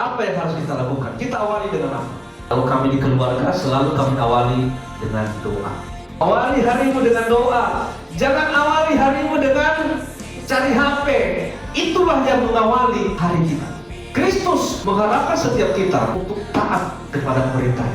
Apa yang harus kita lakukan? Kita awali dengan apa? Kalau kami di keluarga, selalu kami awali dengan doa. Awali harimu dengan doa. Jangan awali harimu dengan cari HP. Itulah yang mengawali hari kita. Kristus mengharapkan setiap kita untuk taat kepada perintah.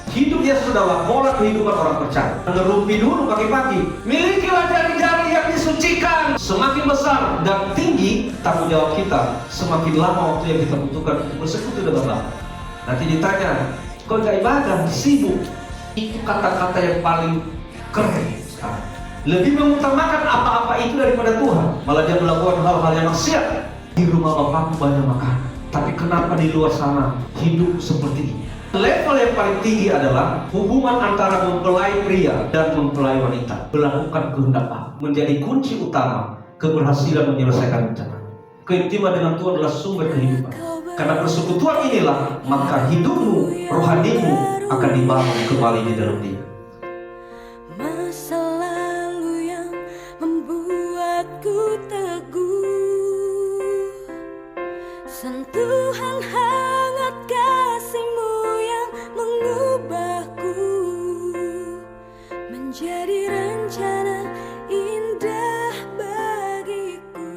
Hidup ya saudara, pola kehidupan orang percaya. Mengerumpi dulu pagi-pagi. Milikilah jari-jari yang disucikan. Semakin besar dan tinggi tanggung jawab kita, semakin lama waktu yang kita butuhkan untuk bersekutu dengan Allah. Nanti ditanya, kau gak ibadah, sibuk. Itu kata-kata yang paling keren sekarang. Lebih mengutamakan apa-apa itu daripada Tuhan. Malah dia melakukan hal-hal yang maksiat. Di rumah bapakku banyak makan, tapi kenapa di luar sana hidup seperti ini? Level yang paling tinggi adalah hubungan antara mempelai pria dan mempelai wanita. Melakukan kehendak Allah menjadi kunci utama keberhasilan menyelesaikan rencana. Keintiman dengan Tuhan adalah sumber kehidupan. Karena persekutuan inilah, maka hidupmu, rohanimu akan dibangun kembali di dalam Dia. Masa lalu yang membuatku teguh, sentuhan hangat kasih-Mu yang mengubahku menjadi rencana indah bagiku.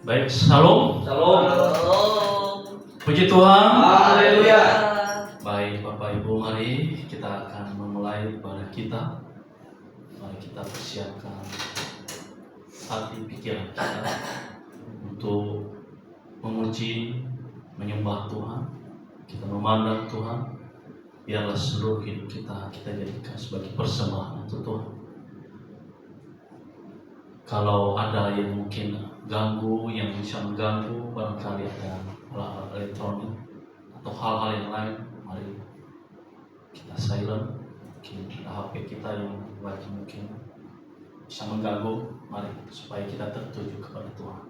Baik, shalom. Shalom. Puji Tuhan. Haleluya. Baik, Bapak Ibu, mari kita akan memulai ibadah kita. Mari kita persiapkan hati pikiran kita untuk memuji, menyembah Tuhan. Kita memandang Tuhan. Biarlah seluruh hidup kita jadikan sebagai persembahan untuk Tuhan. Kalau ada yang mungkin ganggu, yang bisa mengganggu, barangkali ada alat elektronik atau hal-hal yang lain, mari kita silent. Mungkin ada HP kita yang lagi mungkin bisa mengganggu, mari supaya kita tertuju kepada Tuhan.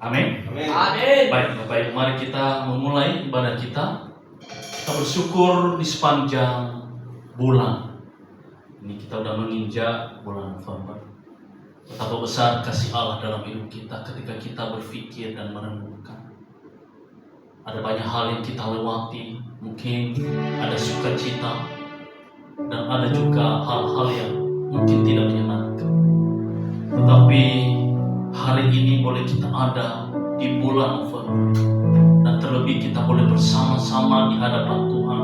Amin. Amin. Baik, Bapak Ibu, mari kita memulai ibadah kita. Kita bersyukur di sepanjang bulan ini, kita sudah menginjak bulan November. Betapa besar kasih Allah dalam hidup kita ketika kita berpikir dan merenungkan. Ada banyak hal yang kita lewati, mungkin ada sukacita dan ada juga hal-hal yang mungkin tidak menyenangkan. Tetapi hari ini boleh kita ada di bulan November, dan terlebih kita boleh bersama-sama di hadapan Tuhan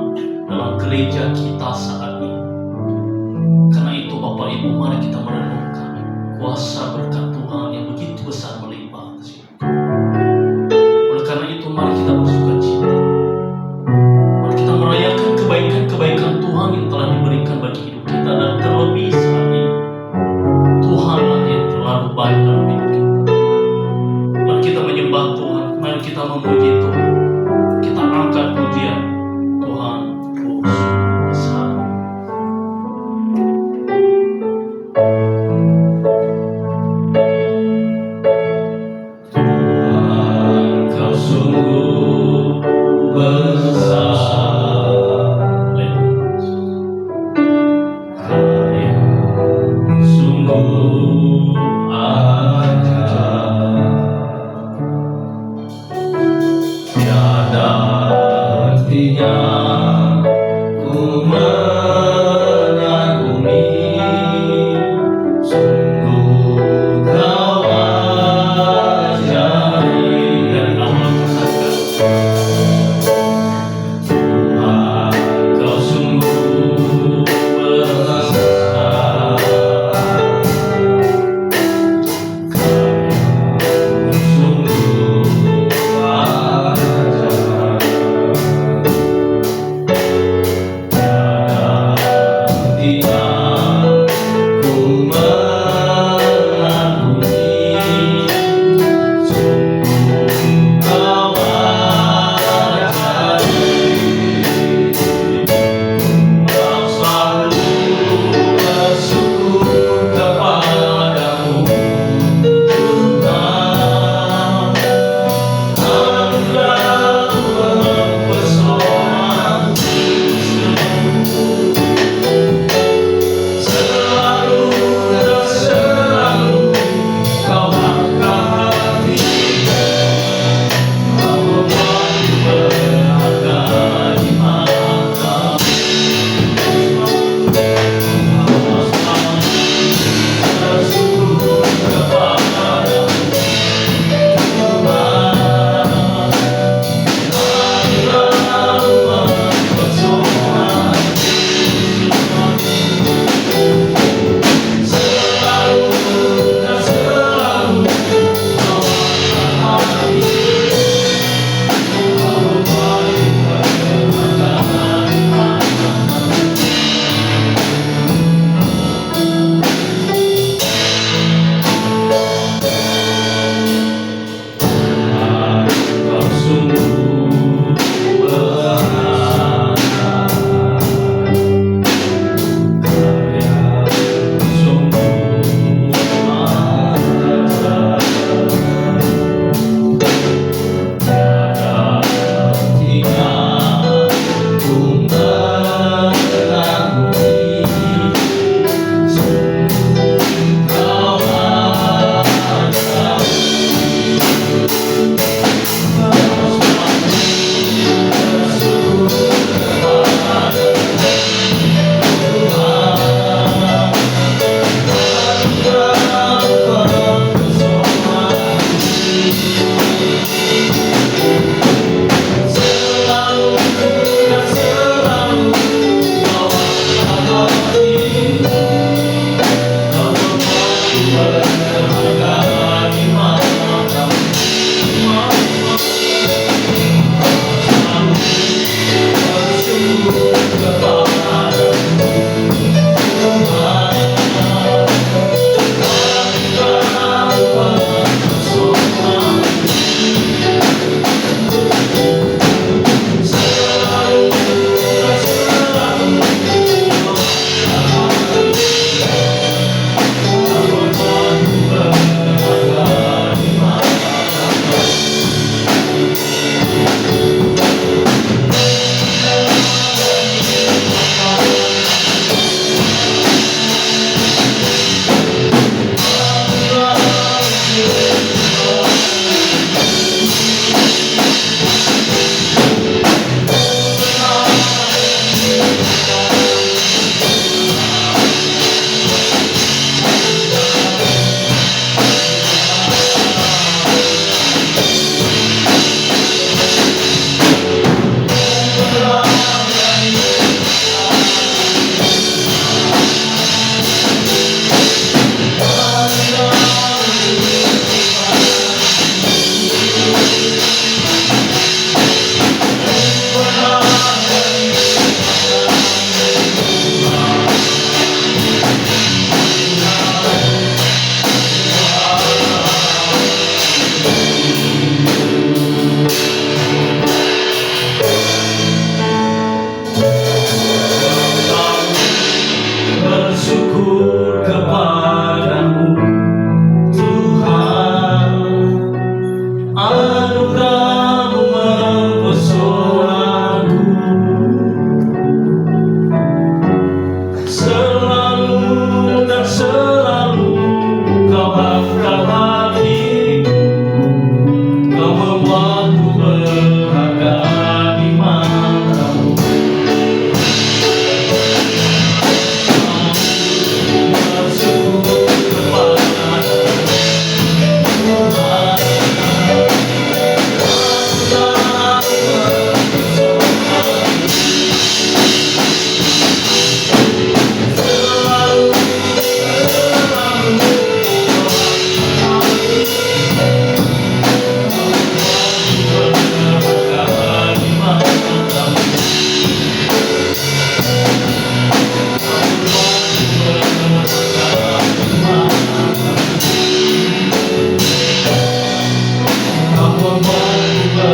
dalam gereja kita saat ini. Karena itu Bapak Ibu, mari kita merenungkan kuasa berkat Tuhan yang begitu besar melimpah atas hidup kita. Oleh karena itu mari kita bersukacita. Mari kita merayakan kebaikan-kebaikan Tuhan yang telah diberikan bagi hidup kita, dan terlebih saat ini Tuhanlah yang terlalu baik dalam hidup kita. Mari kita menyembah Tuhan, mari kita memuji Tuhan. Kita angkat pujian Tuhan, besar.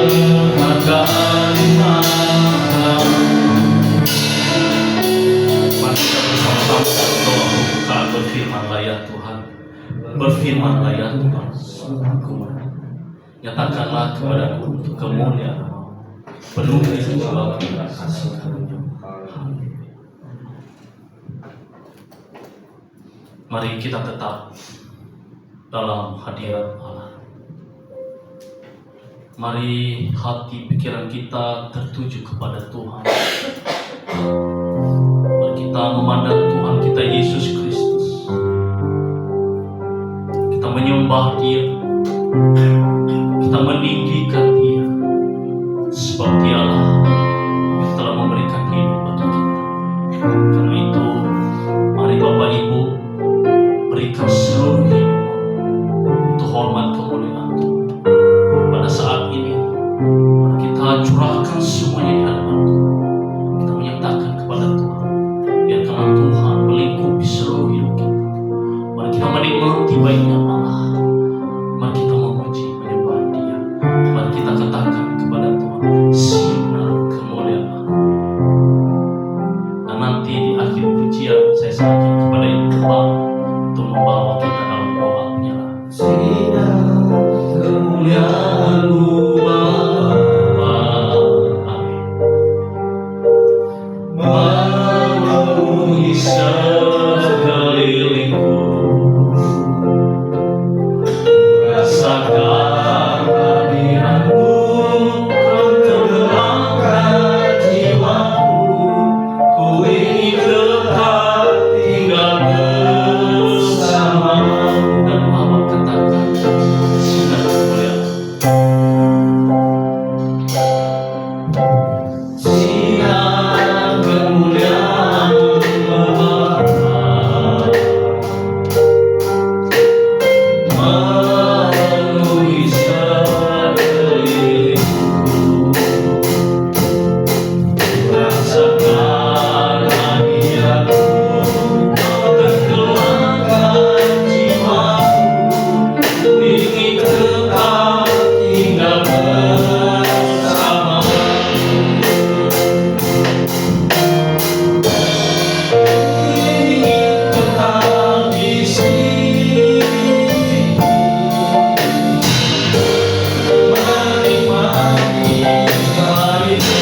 penghargaan Maha. Mari kita bersama-sama berdoa membuka berfirman-Lah ya Tuhan. Berfirman-Lah ya Tuhan. Nyatakanlah kepadaku untuk kemuliaan penuhi segala kasih karunia. Mari kita tetap dalam hadirat Allah. Mari hati pikiran kita tertuju kepada Tuhan. Mari kita memandang Tuhan kita Yesus Kristus. Kita menyembah Dia. Kita meninggikan Dia. Sebab Dialah yang telah memberikan hidup bagi kita. Karena itu, mari Bapak Ibu berikan seluruh hidup untuk hormat kemuliaan Tuhan. Pada saat ini, mari kita curahkan semuanya di hadapan Tuhan. Kita menyatakan kepada Tuhan, biarkanlah Tuhan melingkupi seluruh hidup kita. Mari kita menikmati baiknya Allah. Mari kita memuji, menyembah Dia. Mari kita katakan kepada Tuhan, sinar kemuliaan. Dan nanti di akhir pujian saya serahkan kepada Ibu Gembala untuk membawa kita dalam doa penyerahan. Sinar kemuliaan-Mu Bapa, Amin. Memenuhi sekelilingku, rasakan hadirat-Mu, Kau tenggelamkan jiwaku. Ku ingin tetap tinggal bersama-Mu. Dan Bapak katakan sinar kemuliaan. Sinar kemuliaan-Mu Bapa, memenuhi sekelilingku, rasakan hadirat-Mu, Kau tenggelamkan jiwaku. Ku ingin tetap tinggal bersama-Mu. Ingin tetap di sini, menikmati baik-Mu.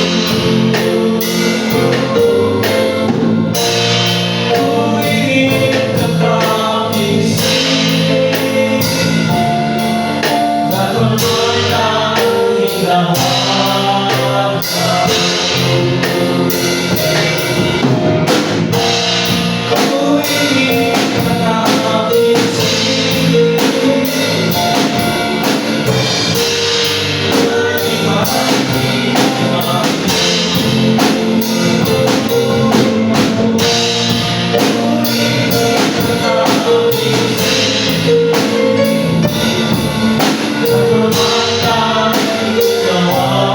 Ku ingin tetap di sini, dan bermain indah wajah-Mu. Ku ingin tetap di sini, menikmati baik-Mu.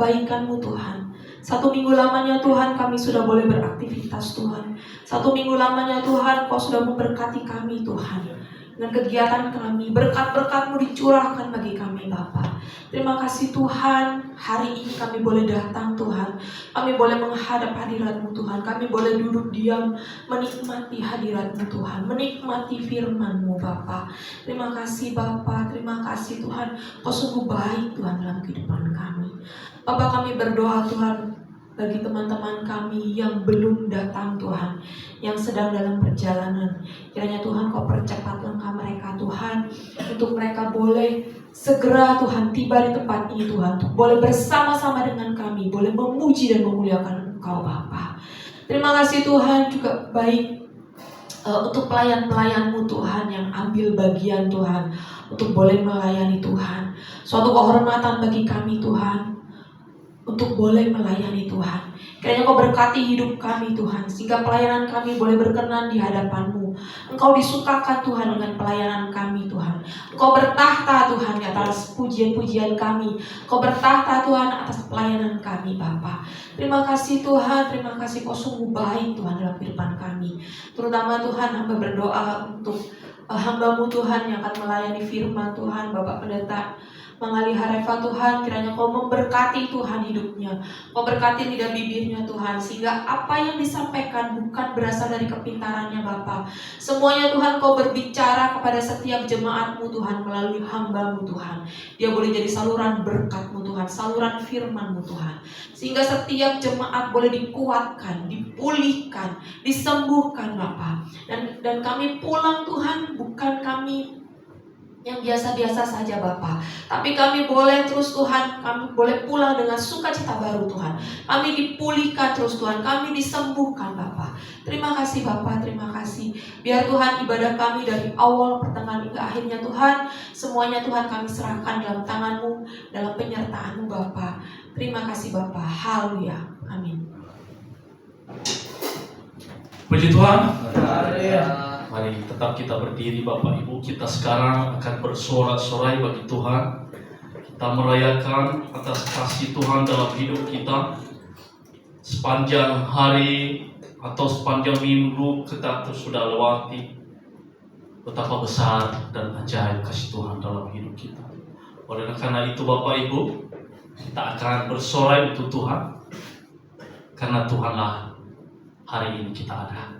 kebaikan-Mu Tuhan. 1 minggu lamanya Tuhan kami sudah boleh beraktivitas Tuhan. 1 minggu lamanya Tuhan Kau sudah memberkati kami Tuhan. Dengan kegiatan kami, berkat-berkat-Mu dicurahkan bagi kami Bapa. Terima kasih Tuhan, hari ini kami boleh datang Tuhan. Kami boleh menghadap hadirat-Mu Tuhan. Kami boleh duduk diam menikmati hadirat-Mu Tuhan. Menikmati firman-Mu Bapa. Terima kasih Bapa, terima kasih Tuhan. Kau sungguh baik Tuhan dalam kehidupan kami. Bapa, kami berdoa Tuhan bagi teman-teman kami yang belum datang Tuhan, yang sedang dalam perjalanan. Kiranya Tuhan Kau percepat langkah mereka Tuhan, untuk mereka boleh segera Tuhan tiba di tempat ini Tuhan, untuk boleh bersama-sama dengan kami, boleh memuji dan memuliakan Engkau Bapa. Terima kasih Tuhan juga baik untuk pelayan-pelayan-Mu Tuhan yang ambil bagian Tuhan, untuk boleh melayani Tuhan. Suatu kehormatan bagi kami Tuhan, untuk boleh melayani Tuhan. Kiranya Kau berkati hidup kami Tuhan, sehingga pelayanan kami boleh berkenan di hadapan-Mu. Engkau disukakan Tuhan dengan pelayanan kami Tuhan. Engkau bertahta Tuhan di atas pujian-pujian kami. Engkau bertahta Tuhan atas pelayanan kami Bapa. Terima kasih Tuhan, terima kasih Kau sungguh baik Tuhan dalam kehidupan kami. Terutama Tuhan, hamba berdoa untuk hamba-Mu Tuhan yang akan melayani firman Tuhan, Bapak Pendeta Mangali Harefa Tuhan. Kiranya Kau memberkati Tuhan hidupnya, Kau berkati lidah bibirnya Tuhan, sehingga apa yang disampaikan bukan berasal dari kepintarannya Bapa. Semuanya Tuhan Kau berbicara kepada setiap jemaat-Mu Tuhan melalui hamba-Mu Tuhan. Dia boleh jadi saluran berkat-Mu Tuhan, saluran firman-Mu Tuhan, sehingga setiap jemaat boleh dikuatkan, dipulihkan, disembuhkan Bapa. Dan kami pulang Tuhan, bukan kami yang biasa-biasa saja Bapa, tapi kami boleh terus Tuhan, kami boleh pulang dengan sukacita baru Tuhan. Kami dipulihkan terus Tuhan, kami disembuhkan Bapa. Terima kasih Bapa, terima kasih. Biar Tuhan ibadah kami dari awal, pertengahan hingga akhirnya Tuhan, semuanya Tuhan kami serahkan dalam tangan-Mu, dalam penyertaan-Mu Bapa. Terima kasih Bapa, haleluya, amin. Puji Tuhan. Mari tetap kita berdiri Bapak Ibu. Kita sekarang akan bersorak-sorai bagi Tuhan. Kita merayakan atas kasih Tuhan dalam hidup kita. Sepanjang hari atau sepanjang minggu kita sudah lewati, betapa besar dan ajaib kasih Tuhan dalam hidup kita. Oleh karena itu Bapak Ibu, kita akan bersorai untuk Tuhan, karena Tuhanlah hari ini kita ada.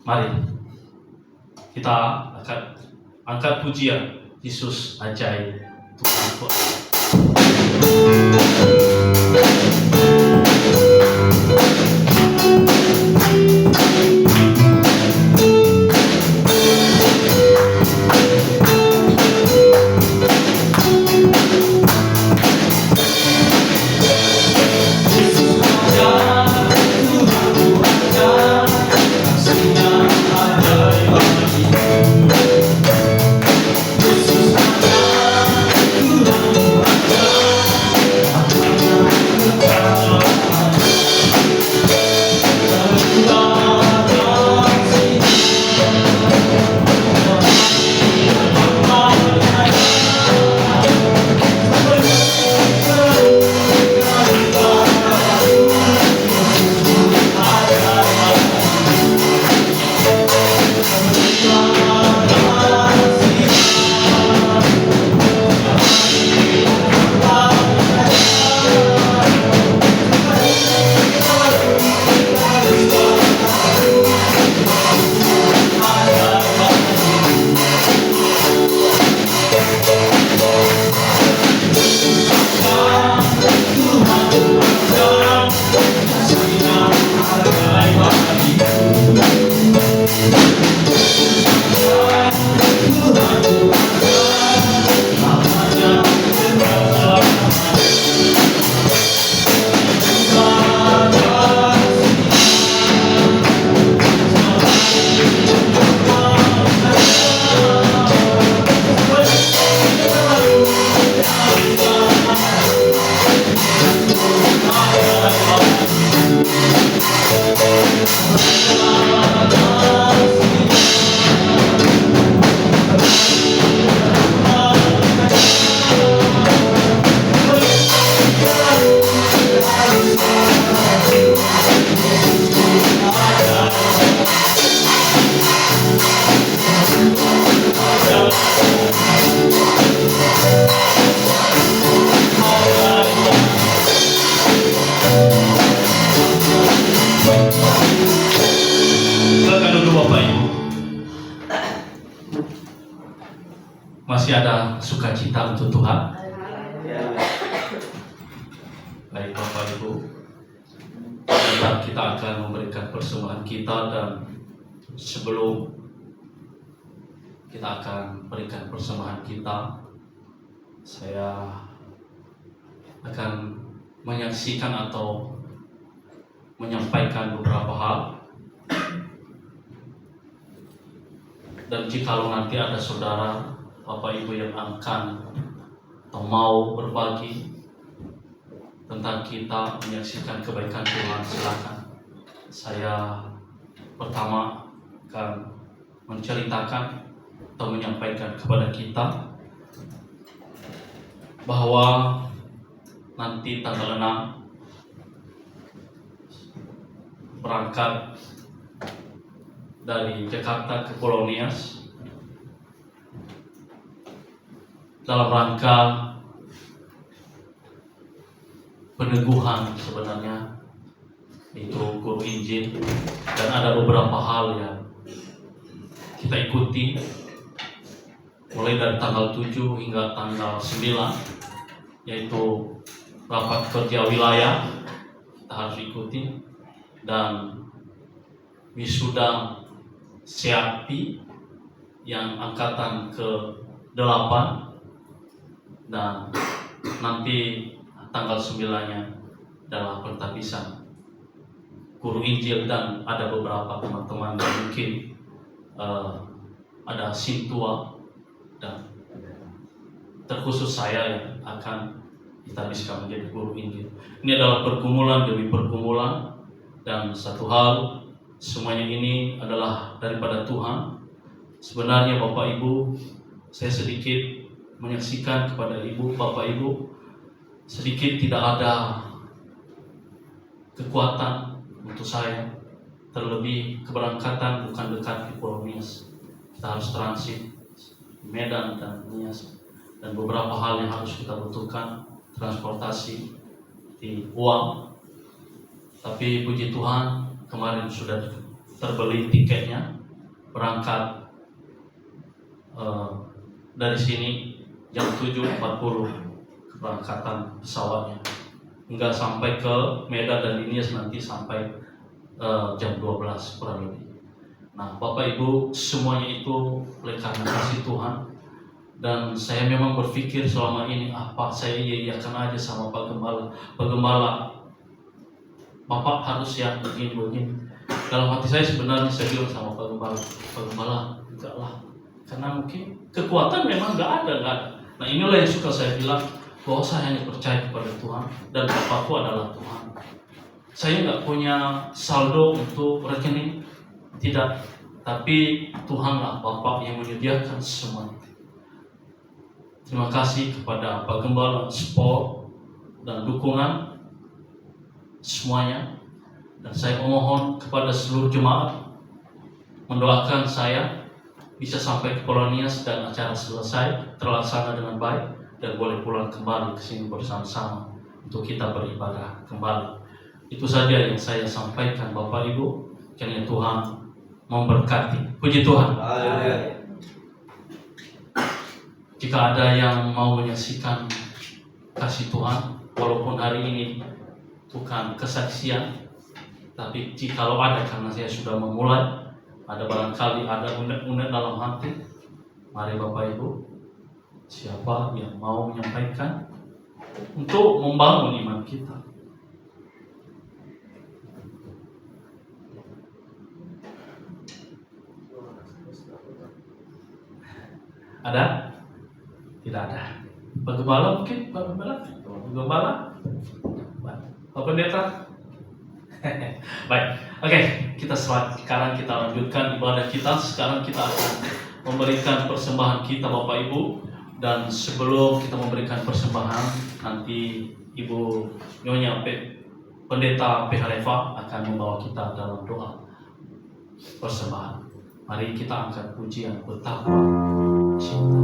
Mari kita akan angkat pujian Yesus ajaib Tuhan kuasa. Masih ada sukacita untuk Tuhan? Baik Bapak Ibu, sebentar kita akan memberikan persembahan kita, dan sebelum kita akan berikan persembahan kita, saya akan menyaksikan atau menyampaikan beberapa hal. Dan jikalau nanti ada saudara, Bapak Ibu yang akan atau mau berbagi tentang kita menyaksikan kebaikan Tuhan, silakan. Saya pertama akan menceritakan atau menyampaikan kepada kita bahwa nanti tanggal 6 berangkat dari Jakarta ke Pulau Nias dalam rangka peneguhan, sebenarnya itu guru Injil, dan ada beberapa hal yang kita ikuti mulai dari tanggal 7 hingga tanggal 9, yaitu rapat kerja wilayah kita harus ikuti, dan wisuda Seakti yang angkatan ke-8, dan nanti tanggal 9-nya adalah pentabisan guru Injil, dan ada beberapa teman-teman yang mungkin ada sintua, dan terkhusus saya yang akan ditabiskan menjadi guru Injil. Ini adalah pergumulan demi pergumulan, dan satu hal, semuanya ini adalah daripada Tuhan. Sebenarnya Bapak Ibu, saya sedikit menyaksikan kepada Ibu, Bapak Ibu, sedikit tidak ada kekuatan untuk saya, terlebih keberangkatan bukan dekat di Pulau Nias. Kita harus transit Medan dan Nias, dan beberapa hal yang harus kita butuhkan, transportasi, di uang. Tapi puji Tuhan, kemarin sudah terbeli tiketnya, berangkat dari sini jam 7.40 keberangkatan pesawatnya, hingga sampai ke Medan dan Nias nanti sampai jam 12 kurang lebih. Nah Bapak Ibu, semuanya itu oleh karena kasih Tuhan, dan saya memang berpikir selama ini apa saya iya-iyakan aja sama Pak Gembala, Bapak harus yang begini. Dalam hati saya sebenarnya saya bilang sama Pak Gembala, enggak lah, karena mungkin kekuatan memang enggak ada. Nah inilah yang suka saya bilang, bahwa saya hanya percaya kepada Tuhan, dan Bapakku adalah Tuhan. Saya enggak punya saldo untuk rekening, tidak, tapi Tuhanlah Bapak yang menyediakan semua. Terima kasih kepada Pak Gembala, support dan dukungan semuanya, dan saya memohon kepada seluruh jemaat mendoakan saya bisa sampai ke Pulau Nias dan acara selesai terlaksana dengan baik, dan boleh pulang kembali ke sini bersama-sama untuk kita beribadah kembali. Itu saja yang saya sampaikan Bapak Ibu. Kiranya Tuhan memberkati. Puji Tuhan. Jika ada yang mau menyaksikan kasih Tuhan, walaupun hari ini bukan kesaksian, tapi jikalau ada, karena saya sudah memulai, ada barangkali ada unek-unek dalam hati, mari Bapak Ibu, siapa yang mau menyampaikan untuk membangun iman kita. Ada? Tidak ada. Pak Gembala mungkin? Pak Gembala? Pak Pendeta? Baik, oke, sekarang kita lanjutkan ibadah kita. Sekarang kita akan memberikan persembahan kita Bapak Ibu, dan sebelum kita memberikan persembahan, nanti Ibu Nyonya Pendeta PH Reva akan membawa kita dalam doa persembahan. Mari kita angkat pujian betapa cinta.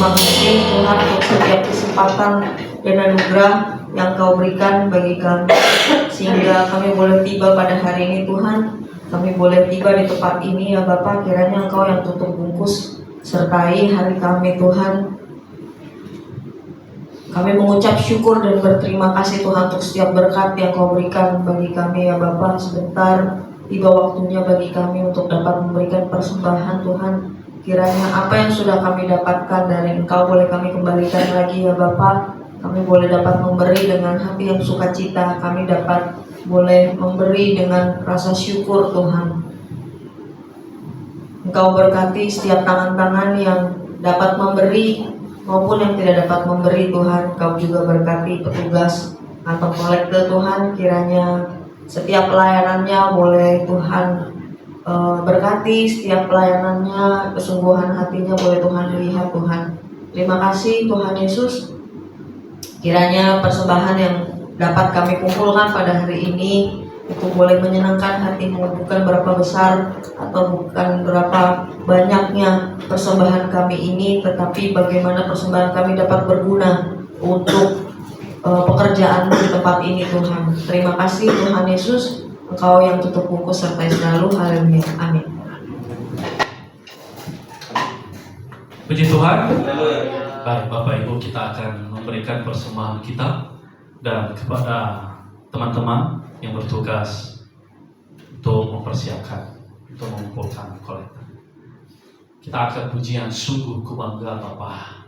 terima kasih Tuhan untuk setiap kesempatan dan anugerah yang Kau berikan bagi kami, sehingga kami boleh tiba pada hari ini Tuhan. Kami boleh tiba di tempat ini ya Bapa, kiranya Engkau yang tutup bungkus sertai hari kami Tuhan. Kami mengucap syukur dan berterima kasih Tuhan untuk setiap berkat yang Kau berikan bagi kami ya Bapa. Sebentar tiba waktunya bagi kami untuk dapat memberikan persembahan Tuhan. Kiranya apa yang sudah kami dapatkan dari Engkau boleh kami kembalikan lagi ya Bapa. Kami boleh dapat memberi dengan hati yang sukacita. Kami dapat boleh memberi dengan rasa syukur Tuhan. Engkau berkati setiap tangan-tangan yang dapat memberi maupun yang tidak dapat memberi Tuhan. Engkau juga berkati petugas atau kolektor Tuhan. Kiranya setiap pelayanannya boleh Tuhan berkati, setiap pelayanannya, kesungguhan hatinya boleh Tuhan lihat Tuhan. Terima kasih Tuhan Yesus. Kiranya persembahan yang dapat kami kumpulkan pada hari ini itu boleh menyenangkan hati-Mu, bukan berapa besar atau bukan berapa banyaknya persembahan kami ini, tetapi bagaimana persembahan kami dapat berguna untuk pekerjaan-Mu di tempat ini Tuhan. Terima kasih Tuhan Yesus, Engkau yang tutup bungkus sertai selalu. Haleluya. Amin. Puji Tuhan. Baik Bapak Ibu, kita akan memberikan persembahan kita, dan kepada teman-teman yang bertugas untuk mempersiapkan, untuk mengumpulkan kolektor. Kita akan pujian Sungguh Ku Bangga Bapa.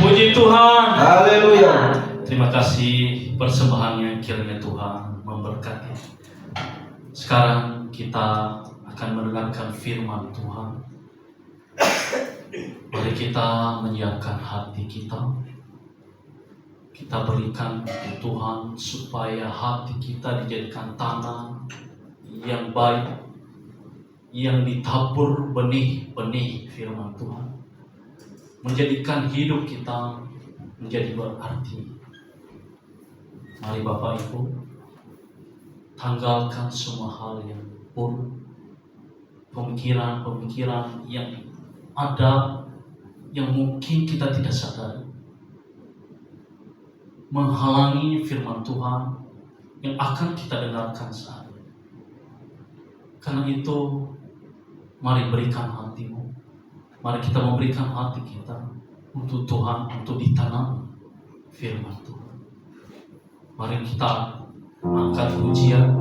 Puji Tuhan. Haleluya. Terima kasih persembahannya, kiranya Tuhan memberkati. Sekarang kita akan mendengarkan firman Tuhan. Mari kita menyiapkan hati kita. Kita berikan ke Tuhan supaya hati kita dijadikan tanah yang baik, yang ditabur benih-benih firman Tuhan, menjadikan hidup kita menjadi berarti. Mari Bapak Ibu, tanggalkan semua hal yang buruk, pemikiran-pemikiran yang ada yang mungkin kita tidak sadari, menghalangi firman Tuhan yang akan kita dengarkan saat ini. Karena itu, mari berikan hatimu. Mari kita memberikan hati kita untuk Tuhan, untuk ditanam firman Tuhan. Mari kita angkat pujian.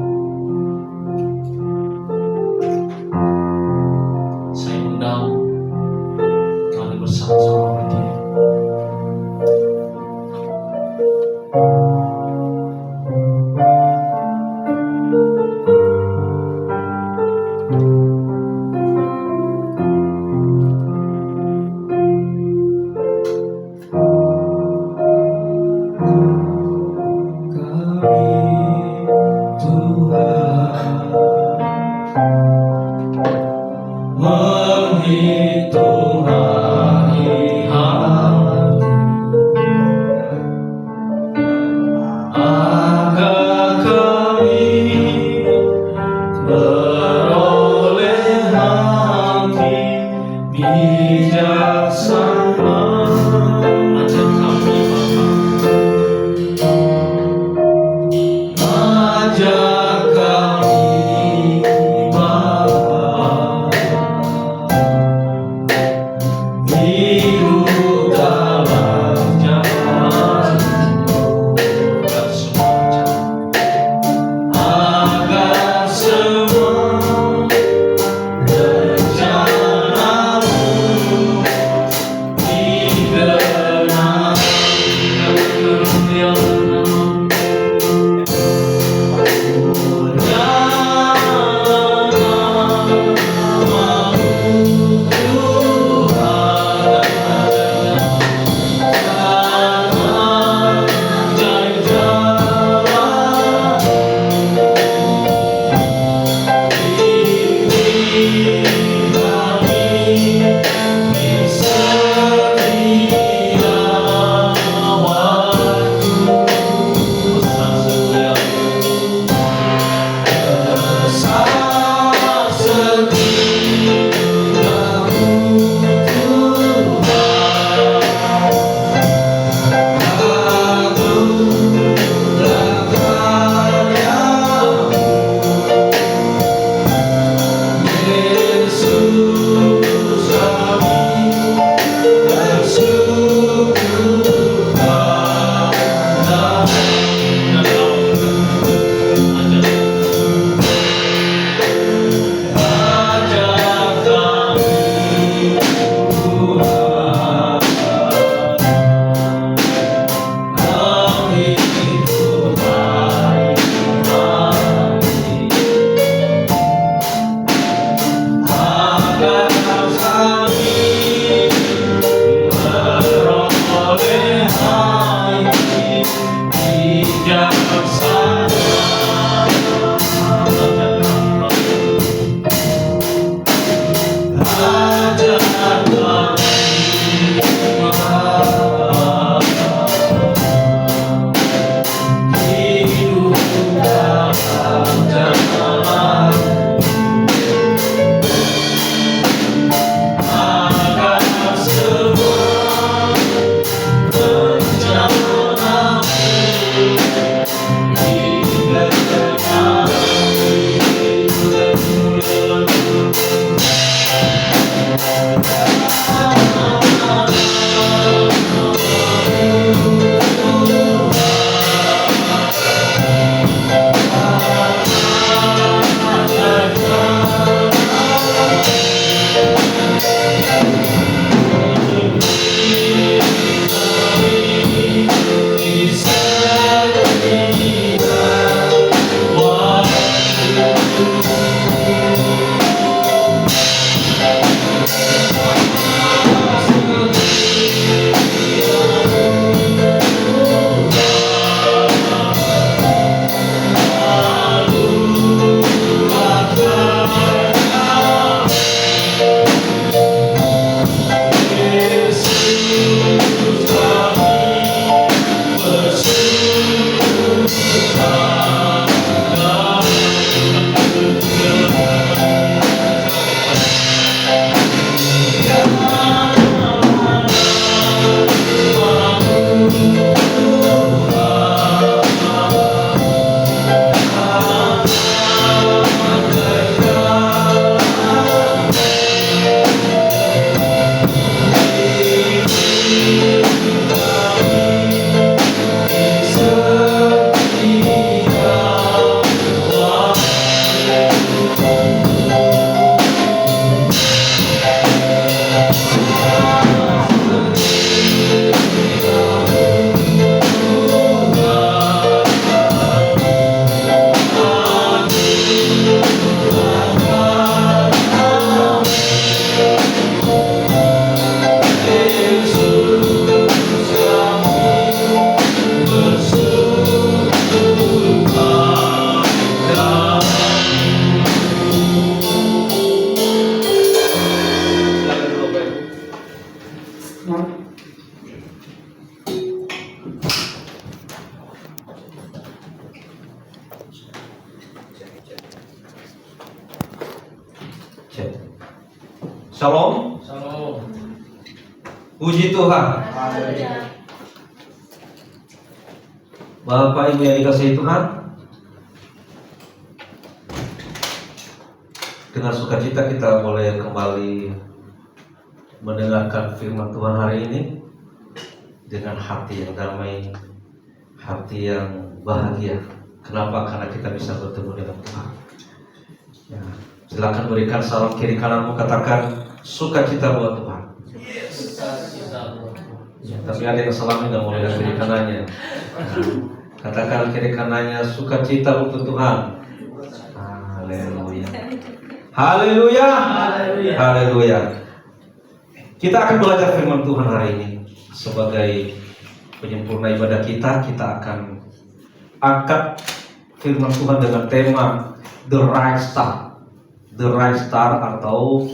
Saya undang, mari bersama-sama berdiri. Kami Shalom. Shalom. Puji Tuhan. Bapak Ibu yang dikasihi Tuhan, dengan sukacita kita boleh kembali mendengarkan firman Tuhan hari ini dengan hati yang damai, hati yang bahagia. Kenapa? Karena kita bisa bertemu dengan Tuhan. Ya, silakan berikan salam kiri kananmu, katakan sukacita buat Tuhan. Ya, tapi ada yang salami nggak mau lihat kiri kanannya. Katakan kiri kanannya sukacita untuk Tuhan. Haleluya. Haleluya. Haleluya. Kita akan belajar firman Tuhan hari ini. Sebagai penyempurna ibadah kita akan angkat firman Tuhan dengan tema The Right Start. The Right Start atau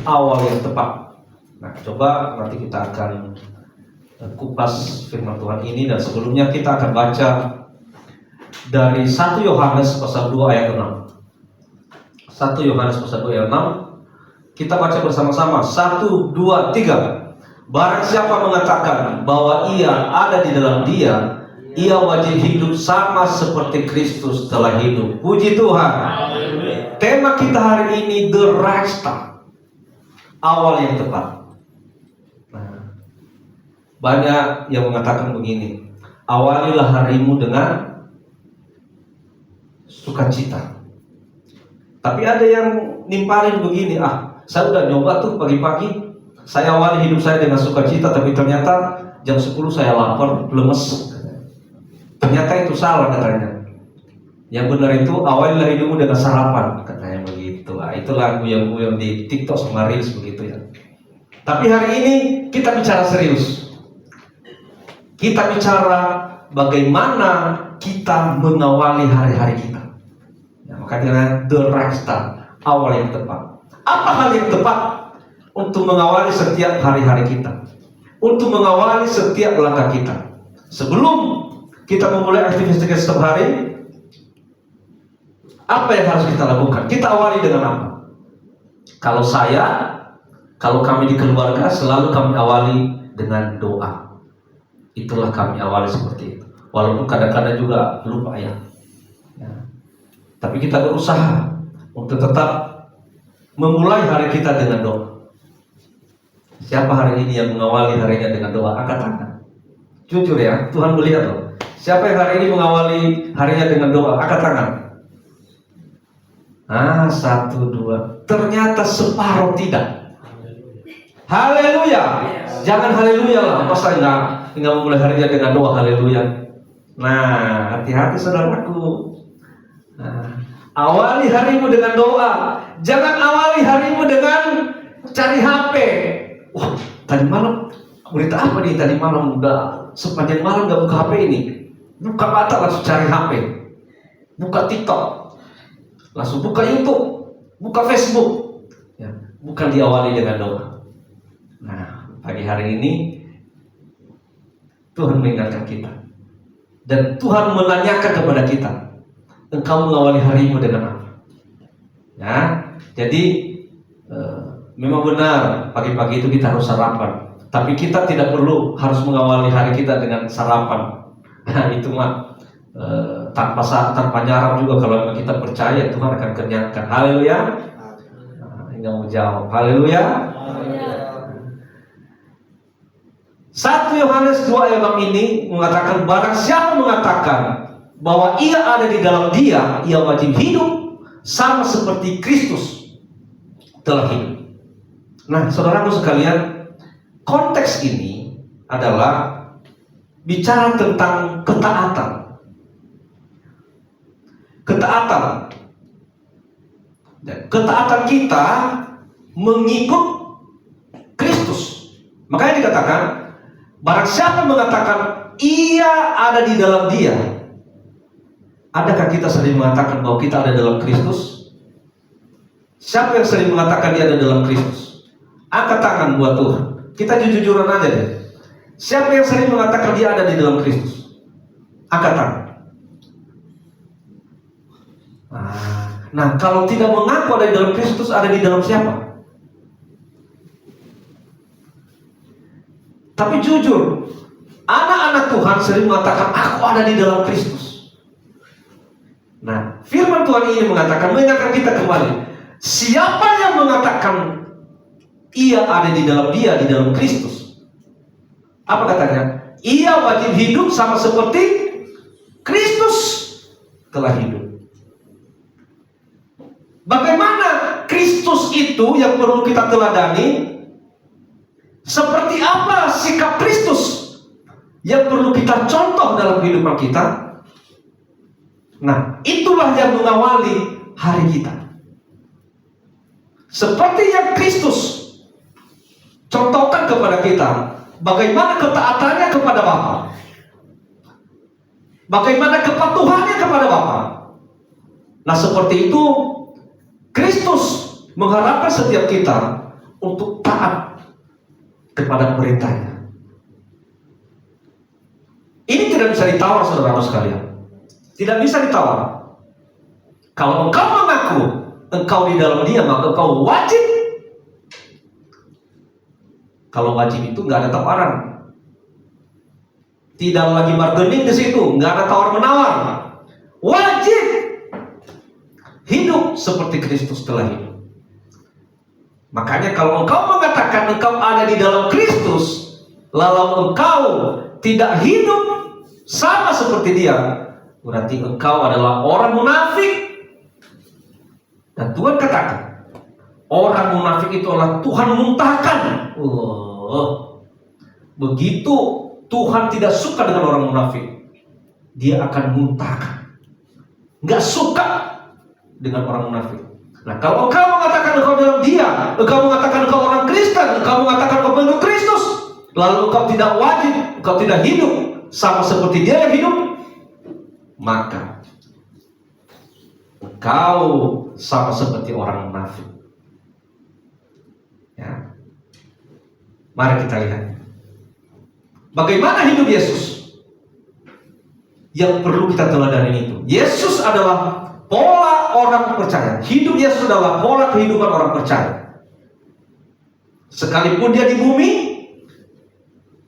awal yang tepat. Nah, coba nanti kita akan kupas firman Tuhan ini, dan sebelumnya kita akan baca dari 1 Yohanes pasal 2 ayat 6. 1 Yohanes pasal 2 ayat 6. Kita baca bersama-sama. 1, 2, 3. Barang siapa mengatakan bahwa ia ada di dalam Dia, ia wajib hidup sama seperti Kristus telah hidup. Puji Tuhan. Tema kita hari ini The Right Start, awal yang tepat. Nah, banyak yang mengatakan begini, awalilah harimu dengan sukacita. Tapi ada yang nimpalin begini, saya udah nyoba tuh pagi-pagi, saya awali hidup saya dengan sukacita, tapi ternyata jam 10 saya lapar, lemes. Ternyata itu salah katanya. Yang benar itu awalilah hidupmu dengan sarapan, katanya begitu. Itulah guyang-guyang di TikTok sama Reels begitu ya. Tapi hari ini kita bicara serius. Kita bicara bagaimana kita mengawali hari-hari kita. Ya, makanya The Right Start, awal yang tepat. Apa hal yang tepat untuk mengawali setiap hari-hari kita? Untuk mengawali setiap langkah kita. Sebelum kita memulai aktivitas kita setiap hari, apa yang harus kita lakukan? Kita awali dengan apa? Kalau kami di keluarga, selalu kami awali dengan doa. Itulah kami awali seperti itu. Walaupun kadang-kadang juga lupa ya. Tapi kita berusaha untuk tetap memulai hari kita dengan doa. Siapa hari ini yang mengawali harinya dengan doa? Angkat tangan. Jujur ya, Tuhan melihat loh. Siapa yang hari ini mengawali harinya dengan doa? Angkat tangan. 1, 2. Ternyata separuh tidak. Haleluya. Jangan haleluya lah. Masa enggak memulai harinya dengan doa haleluya. Nah, hati-hati saudaraku. Awali harimu dengan doa. Jangan awali harimu dengan cari HP. Wah, tadi malam berita apa nih? Tadi malam udah sepanjang malam gak buka HP ini. Buka mata langsung cari HP. Buka TikTok. Langsung buka YouTube. Buka Facebook. Ya, bukan diawali dengan doa. Nah, pagi hari ini Tuhan mengingatkan kita. Dan Tuhan menanyakan kepada kita, engkau mengawali harimu dengan apa? Ya, jadi memang benar pagi-pagi itu kita harus sarapan. Tapi kita tidak perlu harus mengawali hari kita dengan sarapan. Nah, itu mah tanpa nyarap juga. Kalau memang kita percaya, Tuhan akan kenyangkan. Haleluya. Enggak mau jawab. Haleluya. 1 Yohanes 2 ayat 6 ini mengatakan, barang siapa mengatakan bahwa ia ada di dalam Dia, ia wajib hidup sama seperti Kristus telah hidup. Nah, saudaraku sekalian, konteks ini adalah bicara tentang ketaatan. Ketaatan. Dan ketaatan kita mengikut Kristus. Makanya dikatakan, barang siapa mengatakan ia ada di dalam Dia. Adakah kita sering mengatakan bahwa kita ada dalam Kristus? Siapa yang sering mengatakan dia ada dalam Kristus? Angkat tangan buat Tuhan. Kita jujur-jujuran aja deh. Siapa yang sering mengatakan dia ada di dalam Kristus? Angkat tangan. Nah, kalau tidak mengaku ada di dalam Kristus, ada di dalam siapa? Tapi jujur, anak-anak Tuhan sering mengatakan, aku ada di dalam Kristus. Nah, firman Tuhan ini mengingatkan kita kembali. Siapa yang mengatakan ia ada di dalam dia, di dalam Kristus? Apa katanya? Ia wajib hidup sama seperti Kristus telah hidup. Bagaimana Kristus itu yang perlu kita teladani? Seperti apa sikap Kristus yang perlu kita contoh dalam kehidupan kita? Nah, itulah yang mengawali hari kita. Seperti yang Kristus contohkan kepada kita, bagaimana ketaatannya kepada Bapa, bagaimana kepatuhannya kepada Bapa. Nah, seperti itu Kristus mengharapkan setiap kita untuk taat kepada perintahnya. Ini tidak bisa ditawar, saudara sekalian. Tidak bisa ditawar. Kalau engkau mengaku engkau di dalam dia, maka engkau wajib. Kalau wajib itu nggak ada tawaran. Tidak lagi bargaining di situ, nggak ada tawar menawar. Wajib hidup seperti Kristus telah hidup. Makanya kalau engkau mengatakan engkau ada di dalam Kristus, lalu engkau tidak hidup sama seperti dia, berarti engkau adalah orang munafik. Dan Tuhan katakan, orang munafik itu adalah Tuhan muntahkan. Begitu Tuhan tidak suka dengan orang munafik, dia akan muntahkan. Nggak suka dengan orang munafik. Nah, kalau engkau mengatakan engkau dalam dia, engkau mengatakan engkau orang Kristen, engkau mengatakan engkau pengikut Kristus, lalu engkau tidak wajib, engkau tidak hidup sama seperti dia yang hidup, maka engkau sama seperti orang munafik. Ya. Mari kita lihat bagaimana hidup Yesus. Yang perlu kita teladani itu, Yesus adalah pola orang percaya. Hidup Yesus adalah pola kehidupan orang percaya. Sekalipun dia di bumi,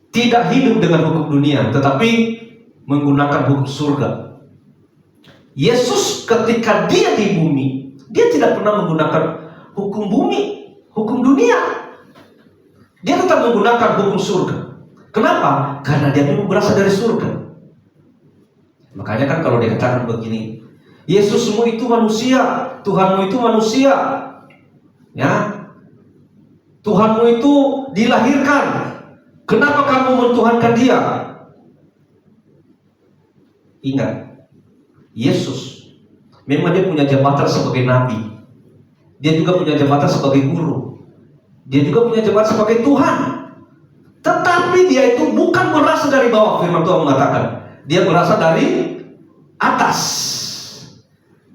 tidak hidup dengan hukum dunia, tetapi menggunakan hukum surga. Yesus ketika dia di bumi, dia tidak pernah menggunakan hukum bumi, hukum dunia. Dia tetap menggunakan hukum surga. Kenapa? Karena dia memang berasal dari surga. Makanya kan kalau dikatakan begini, Yesusmu itu manusia, Tuhanmu itu manusia, ya, Tuhanmu itu dilahirkan. Kenapa kamu mentuhankan dia? Ingat, Yesus memang dia punya jabatan sebagai nabi, dia juga punya jabatan sebagai guru, dia juga punya jabatan sebagai Tuhan. Tetapi dia itu bukan berasal dari bawah. Firman Tuhan mengatakan dia berasal dari atas.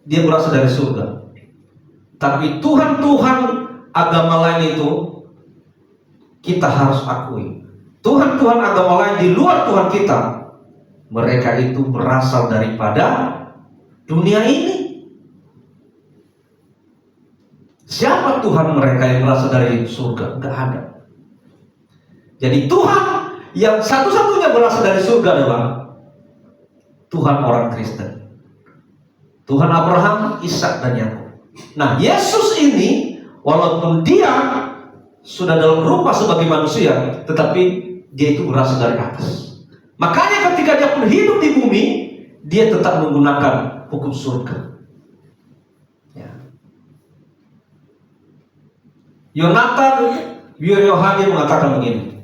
Dia berasal dari surga. Tapi Tuhan-Tuhan agama lain itu kita harus akui. Tuhan-Tuhan agama lain di luar Tuhan kita, mereka itu berasal daripada dunia ini. Siapa Tuhan mereka yang berasal dari surga? Enggak ada. Jadi Tuhan yang satu-satunya berasal dari surga adalah Tuhan orang Kristen. Tuhan Abraham, Ishak, dan Yakub. Nah, Yesus ini walaupun dia sudah dalam rupa sebagai manusia, tetapi dia itu berasal dari atas. Makanya ketika dia pun hidup di bumi, dia tetap menggunakan hukum surga. Ya. Yonatan Wiryohadi mengatakan begini.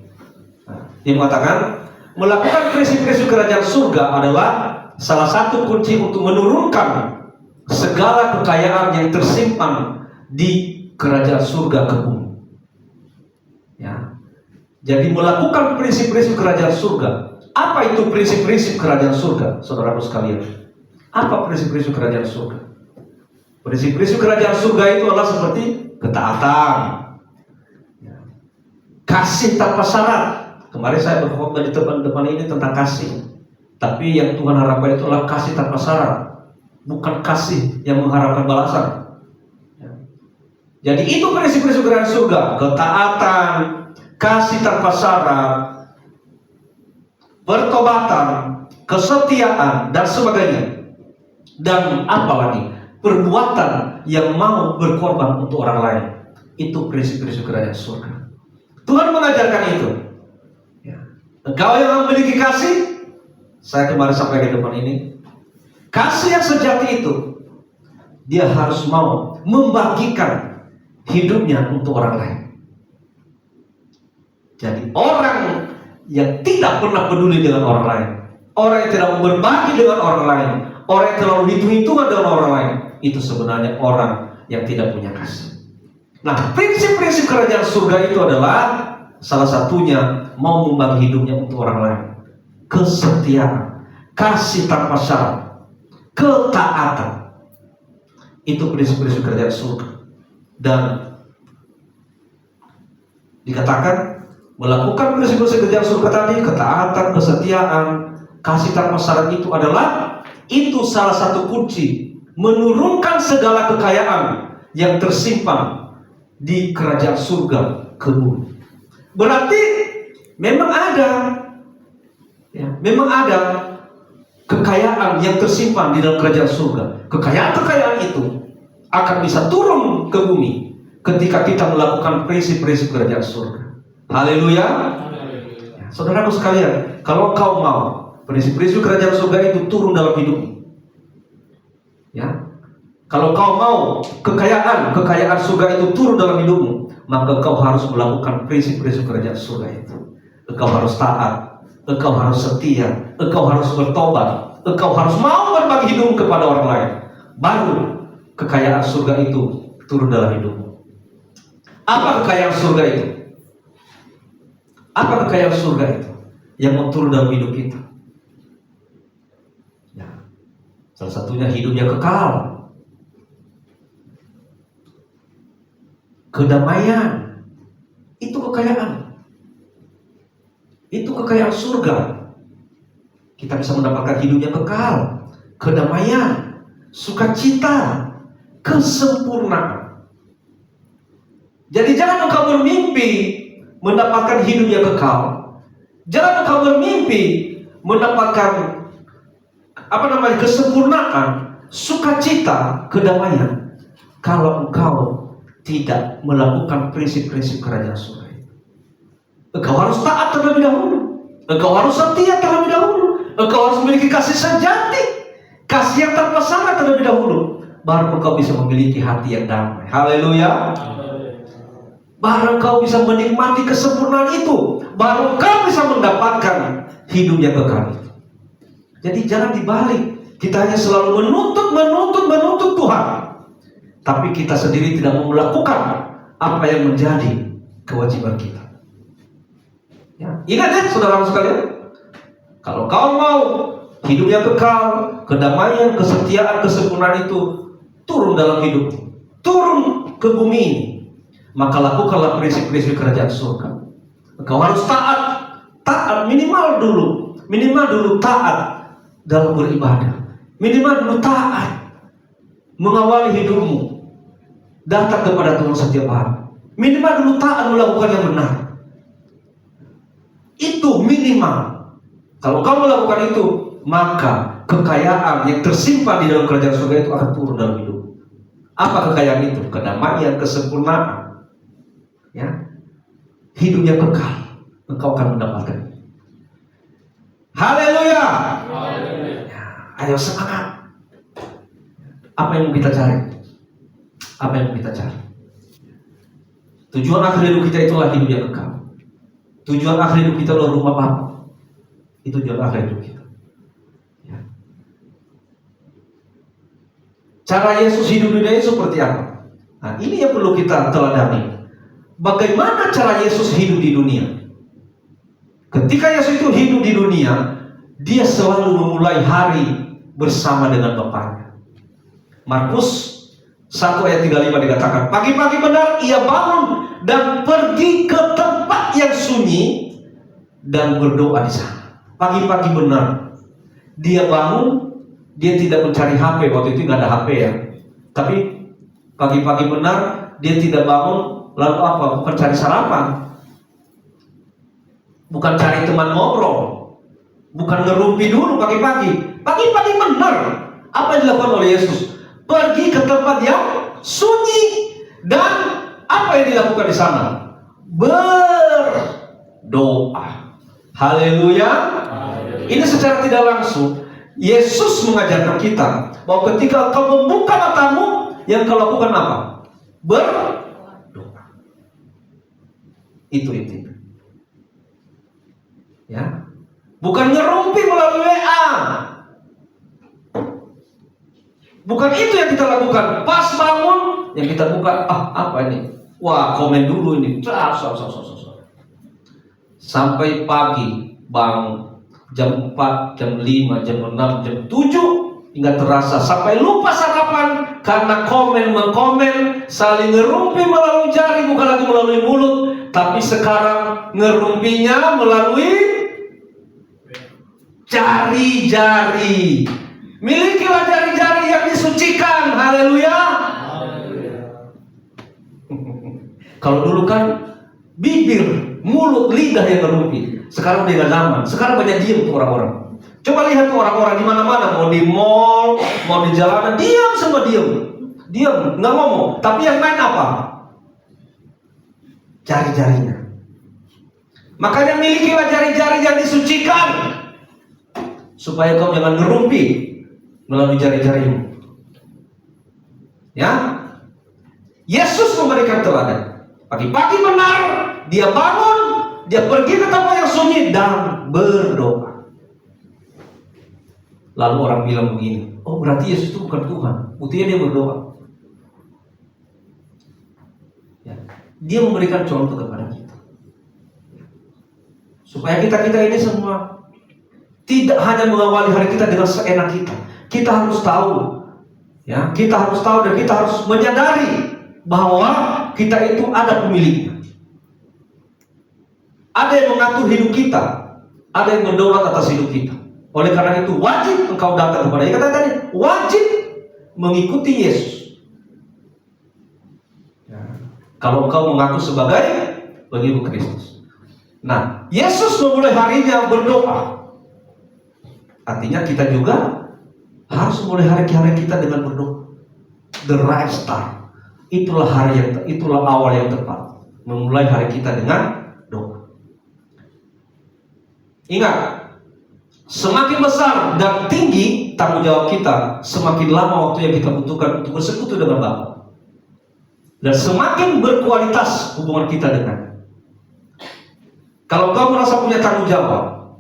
Dia mengatakan melakukan prinsip-prinsip kerajaan surga adalah salah satu kunci untuk menurunkan segala kekayaan yang tersimpan di kerajaan surga ke bumi. Ya. Jadi melakukan prinsip-prinsip kerajaan surga. Apa itu prinsip-prinsip kerajaan surga, saudaraku sekalian? Apa prinsip-prinsip kerajaan surga? Prinsip-prinsip kerajaan surga itu adalah seperti ketaatan, ya, kasih tanpa syarat. Kemarin saya berkhotbah di depan ini tentang kasih. Tapi yang Tuhan harapkan itu adalah kasih tanpa syarat. bukan kasih yang mengharapkan balasan. Jadi itu prinsip-prinsip kerajaan surga: ketaatan, kasih tanpa syarat, pertobatan, kesetiaan, dan sebagainya. Dan apalagi perbuatan yang mau berkorban untuk orang lain. Itu prinsip-prinsip kerajaan surga. Tuhan mengajarkan itu. Engkau yang memiliki kasih, saya kemarin sampai ke depan ini, kasih yang sejati itu, dia harus mau membagikan hidupnya untuk orang lain. Jadi orang yang tidak pernah peduli dengan orang lain, orang yang tidak mau berbagi dengan orang lain, orang yang terlalu hitung-hitungan dengan orang lain, itu sebenarnya orang yang tidak punya kasih. Nah, prinsip-prinsip kerajaan surga itu adalah salah satunya mau membagi hidupnya untuk orang lain. Kesetiaan, kasih tanpa syarat, ketaatan. Itu prinsip-prinsip kerajaan surga. Dan dikatakan melakukan prinsip-prinsip kerajaan surga tadi, ketaatan, kesetiaan, kasih tanpa syarat itu salah satu kunci menurunkan segala kekayaan yang tersimpan di kerajaan surga ke bumi. Berarti memang ada kekayaan yang tersimpan di dalam kerajaan surga. Kekayaan-kekayaan itu akan bisa turun ke bumi ketika kita melakukan prinsip-prinsip kerajaan surga. Haleluya. Saudaraku sekalian, kalau kau mau prinsip-prinsip kerajaan surga itu turun dalam hidupmu, ya, kalau kau mau kekayaan surga itu turun dalam hidupmu, maka kau harus melakukan prinsip-prinsip kerajaan surga itu. Engkau harus taat, engkau harus setia, engkau harus bertobat, engkau harus mau berbagi hidup kepada orang lain. Baru kekayaan surga itu turun dalam hidupmu. Apa kekayaan surga itu? Apa kekayaan surga itu yang mau turun dalam hidup kita? Ya, salah satunya hidupnya kekal, kedamaian. Itu kekayaan. Itu kekayaan surga. Kita bisa mendapatkan hidupnya kekal, kedamaian, sukacita, kesempurnaan. Jadi jangan engkau bermimpi mendapatkan hidup yang kekal. Jangan engkau bermimpi mendapatkan kesempurnaan, sukacita, kedamaian, kalau engkau tidak melakukan prinsip-prinsip kerajaan surga. Engkau harus taat terlebih dahulu. Engkau harus setia terlebih dahulu. Engkau harus memiliki kasih sejati, kasih yang tanpa syarat terlebih dahulu. Baru engkau bisa memiliki hati yang damai. Haleluya. Baru engkau bisa menikmati kesempurnaan itu. Baru engkau bisa mendapatkan hidup yang kekal. Jadi jangan dibalik. Kita hanya selalu menuntut Tuhan, tapi kita sendiri tidak mau melakukan apa yang menjadi kewajiban kita. Ya, ingat ya saudara sekalian, kalau kau mau hidup yang kekal, kedamaian, kesetiaan, kesempurnaan itu turun dalam hidupmu, turun ke bumi ini, maka lakukanlah prinsip-prinsip kerajaan surga. Engkau harus taat minimal dulu taat dalam beribadah, minimal dulu taat mengawali hidupmu datang kepada Tuhan setiap hari, minimal dulu taat melakukan yang benar. Itu minimal. Kalau kamu melakukan itu, maka kekayaan yang tersimpan di dalam kerajaan surga itu akan turun dalam hidup. Apa kekayaan itu? Kedamaian, kesempurnaan, ya, hidup yang kekal. Engkau akan mendapatkan. Haleluya. Ya, ayo semangat. Apa yang kita cari? Apa yang kita cari? Tujuan akhir hidup kita itulah hidup yang kekal. Tujuan akhir hidup kita adalah rumah Bapa. Itu tujuan akhir hidup kita. Ya. Cara Yesus hidup di dunia seperti apa? Nah, ini yang perlu kita teladani. Bagaimana cara Yesus hidup di dunia? Ketika Yesus itu hidup di dunia, dia selalu memulai hari bersama dengan Bapaknya. Markus 1 ayat 35 dikatakan, pagi-pagi benar ia bangun dan pergi ke tempat yang sunyi dan berdoa di sana. Pagi-pagi benar dia bangun dia tidak mencari HP, waktu itu nggak ada HP ya. Tapi pagi-pagi benar dia tidak bangun, lalu apa? Bukan cari sarapan, bukan cari teman ngobrol, bukan ngerumpi dulu pagi-pagi. Pagi-pagi benar apa yang dilakukan oleh Yesus? Pergi ke tempat yang sunyi, dan apa yang dilakukan di sana? Berdoa. Haleluya. Ini secara tidak langsung Yesus mengajarkan kita bahwa ketika kau membuka matamu, yang kau lakukan apa? Berdoa. Itu intinya. Ya, bukan ngerumpi melalui WA. Bukan itu yang kita lakukan. Pas bangun, yang kita buka, apa ini? Wah, komen dulu ini. Sampai pagi, bang, jam 4, jam 5, jam 6, jam 7, hingga terasa sampai lupa sarapan karena komen-mengkomen, saling ngerumpi melalui jari, bukan lagi melalui mulut, tapi sekarang ngerumpinya melalui jari-jari. Milikilah jari-jari yang disucikan. Haleluya. Kalau dulu kan bibir, mulut, lidah yang ngerumpi. Sekarang udah gak zaman. Sekarang banyak diam tuh orang-orang. Coba lihat tuh orang-orang di mana-mana, mau di mall, mau di jalanan, diam semua, diam, nggak ngomong. Tapi yang main apa? Jari-jarinya. Makanya milikilah jari-jari yang disucikan, supaya kau jangan ngerumpi melalui jari-jarimu. Ya, Yesus memberikan teladan. Pagi-pagi benar, dia bangun, dia pergi ke tempat yang sunyi dan berdoa. Lalu orang bilang begini, oh berarti Yesus itu bukan Tuhan, buktinya dia berdoa. Ya. Dia memberikan contoh kepada kita, supaya kita ini semua tidak hanya mengawali hari kita dengan seenak kita. Kita harus tahu, ya, kita harus tahu dan kita harus menyadari bahwa kita itu ada pemiliknya. Ada yang mengatur hidup kita, ada yang berdaulat atas hidup kita. Oleh karena itu wajib engkau datang kepada dia. Kata tadi, wajib mengikuti Yesus. Ya. Kalau engkau mengaku sebagai pengikut Kristus. Nah, Yesus memulai harinya berdoa. Artinya kita juga harus memulai hari kita dengan berdoa. The right start. Itulah awal yang tepat. Memulai hari kita dengan doa. Ingat, semakin besar dan tinggi tanggung jawab kita, semakin lama waktu yang kita butuhkan untuk bersekutu dengan Bapa. Dan semakin berkualitas hubungan kita dengannya. Kalau kau merasa punya tanggung jawab,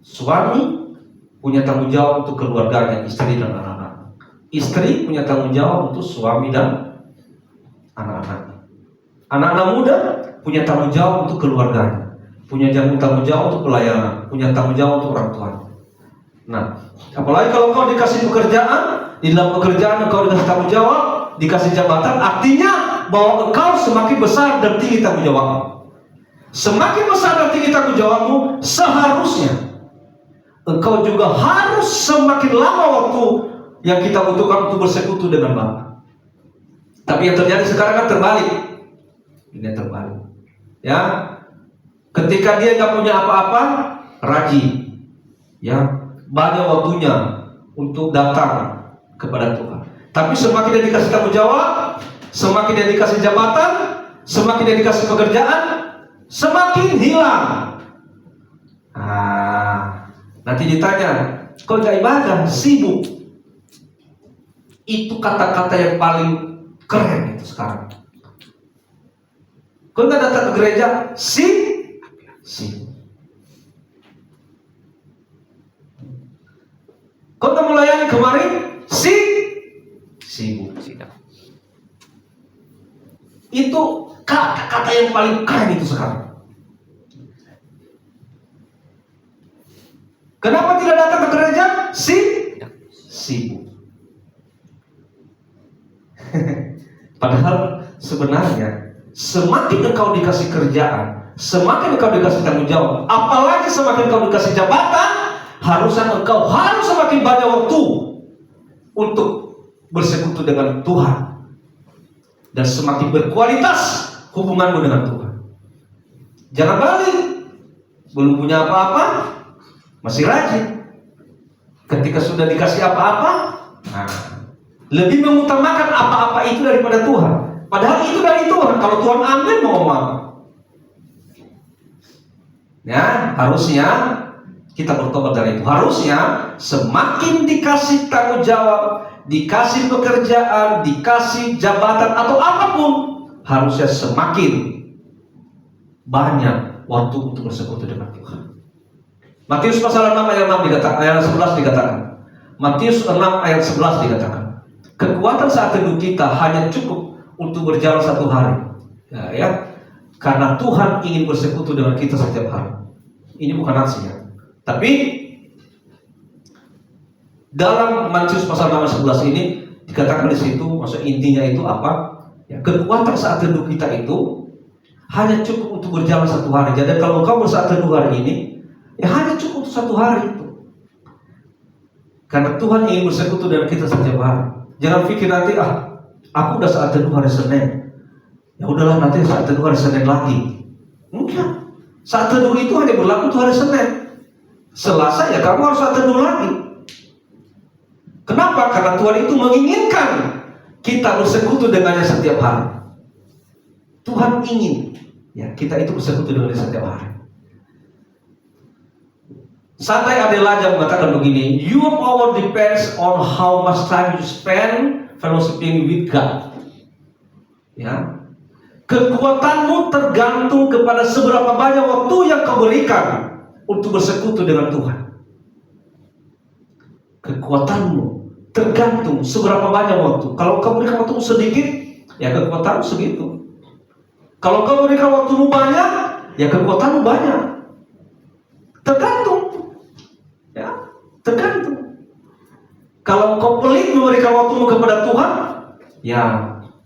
suami punya tanggung jawab untuk keluarganya, istri dan anak-anak. Istri punya tanggung jawab untuk suami dan anak-anak. Anak-anak muda punya tanggung jawab untuk keluarganya, punya tanggung jawab untuk pelayanan, punya tanggung jawab untuk orang tua. Nah, apalagi kalau kau dikasih pekerjaan, di dalam pekerjaan engkau dikasih tanggung jawab, dikasih jabatan, artinya bahwa engkau semakin besar dan tinggi tanggung jawabmu. Semakin besar dan tinggi tanggung jawabmu, seharusnya engkau juga harus semakin lama waktu yang kita butuhkan untuk bersekutu dengan Bapa. Tapi yang terjadi sekarang kan terbalik. Ini terbalik. Ya, ketika dia nggak punya apa-apa, rajin, ya, banyak waktunya untuk datang kepada Tuhan. Tapi semakin dia dikasih tanggung jawab, semakin dia dikasih jabatan, semakin dia dikasih pekerjaan, semakin hilang. Nanti ditanya, kok nggak ibadah, sibuk. Itu kata-kata yang paling keren itu sekarang. Kau nggak datang ke gereja, sibuk. Kau nggak melayani kemarin, sibuk. Itu kata-kata yang paling keren itu sekarang. Kenapa tidak datang ke gereja? Sibuk. Padahal sebenarnya semakin engkau dikasih kerjaan, semakin engkau dikasih tanggung jawab, apalagi semakin engkau dikasih jabatan, harusnya engkau harus semakin banyak waktu untuk bersekutu dengan Tuhan dan semakin berkualitas hubunganmu dengan Tuhan. Jangan balik, belum punya apa-apa masih rajin. Ketika sudah dikasih apa-apa, lebih mengutamakan apa-apa itu daripada Tuhan. Padahal itu dari Tuhan. Kalau Tuhan ambil mau ngomong apa? Ya, harusnya kita bertobat dari itu. Harusnya semakin dikasih tanggung jawab, dikasih pekerjaan, dikasih jabatan atau apapun, harusnya semakin banyak waktu untuk bersekutu dengan Tuhan. Matius pasal 6 ayat 6 dikatakan, ayat 11 dikatakan. Matius 6 ayat 11 dikatakan, kekuatan saat teduh kita hanya cukup untuk berjalan satu hari. Ya, karena Tuhan ingin bersekutu dengan kita setiap hari. Ini bukan nasihat. Tapi dalam Matius pasal 6 ayat 11 ini dikatakan di situ, maksud intinya itu apa? Ya, kekuatan saat teduh kita itu hanya cukup untuk berjalan satu hari. Jadi kalau kau bersaat teduh hari ini, ya hanya cukup untuk satu hari itu. Karena Tuhan ingin bersekutu dengan kita setiap hari. Jangan pikir nanti, aku udah saat teduh hari Senin, ya udahlah nanti saat teduh hari Senin lagi. Enggak. Saat teduh itu hanya berlaku tuh hari Senin. Selasa ya kamu harus saat teduh lagi. Kenapa? Karena Tuhan itu menginginkan kita bersekutu dengannya setiap hari. Tuhan ingin ya kita itu bersekutu dengannya setiap hari. Santai Adelaja mengatakan begini, your power depends on how much time you spend fellowshipping with God. Ya, kekuatanmu tergantung kepada seberapa banyak waktu yang kau berikan untuk bersekutu dengan Tuhan. Kekuatanmu tergantung seberapa banyak waktu. Kalau kau berikan waktu sedikit, ya kekuatanmu segitu. Kalau kau berikan waktumu banyak, ya kekuatanmu banyak. Tergantung. Ya, tergantung. Kalau kau pelit memberikan waktumu kepada Tuhan, ya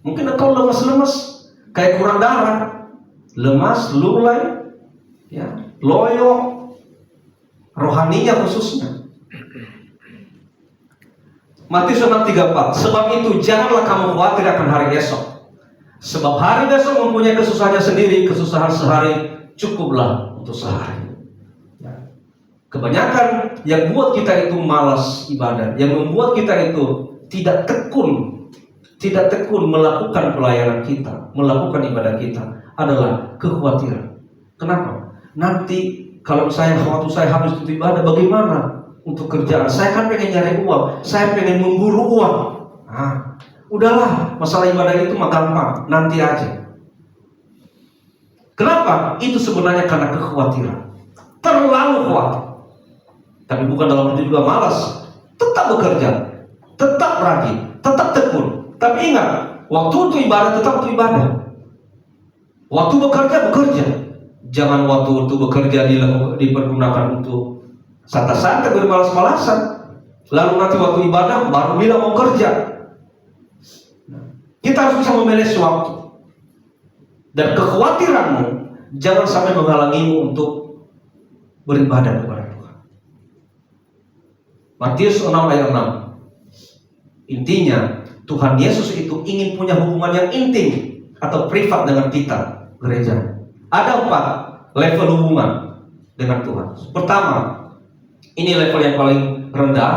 mungkin engkau lemas-lemas, kayak kurang darah, lemas, lulai, ya, loyo, rohaninya khususnya. Matius 6:34. Sebab itu janganlah kamu khawatir akan hari esok. Sebab hari besok mempunyai kesusahannya sendiri, kesusahan sehari cukuplah untuk sehari. Kebanyakan yang buat kita itu malas ibadah, yang membuat kita itu tidak tekun melakukan pelayanan kita, melakukan ibadah kita adalah kekhawatiran. Kenapa? Nanti kalau waktu saya habis untuk ibadah, bagaimana untuk kerjaan? Saya kan pengen nyari uang, saya pengen memburu uang. Udahlah, masalah ibadah itu mah gampang, nanti aja. Kenapa? Itu sebenarnya karena kekhawatiran, terlalu khawatir. Tapi bukan dalam arti juga malas. Tetap bekerja, tetap rajin, tetap tekun. Tapi ingat, waktu untuk ibadah tetap untuk ibadah. Waktu bekerja. Jangan waktu untuk bekerja dipergunakan untuk santai-santai bermalas-malasan. Lalu nanti waktu ibadah baru bilang mau kerja. Kita harus bisa memanage waktu. Dan kekhawatiranmu jangan sampai menghalangimu untuk beribadah kepada Tuhan. Matius 6 ayat 6. Intinya, Tuhan Yesus itu ingin punya hubungan yang intim atau privat dengan kita, gereja. Ada 4 level hubungan dengan Tuhan. Pertama, ini level yang paling rendah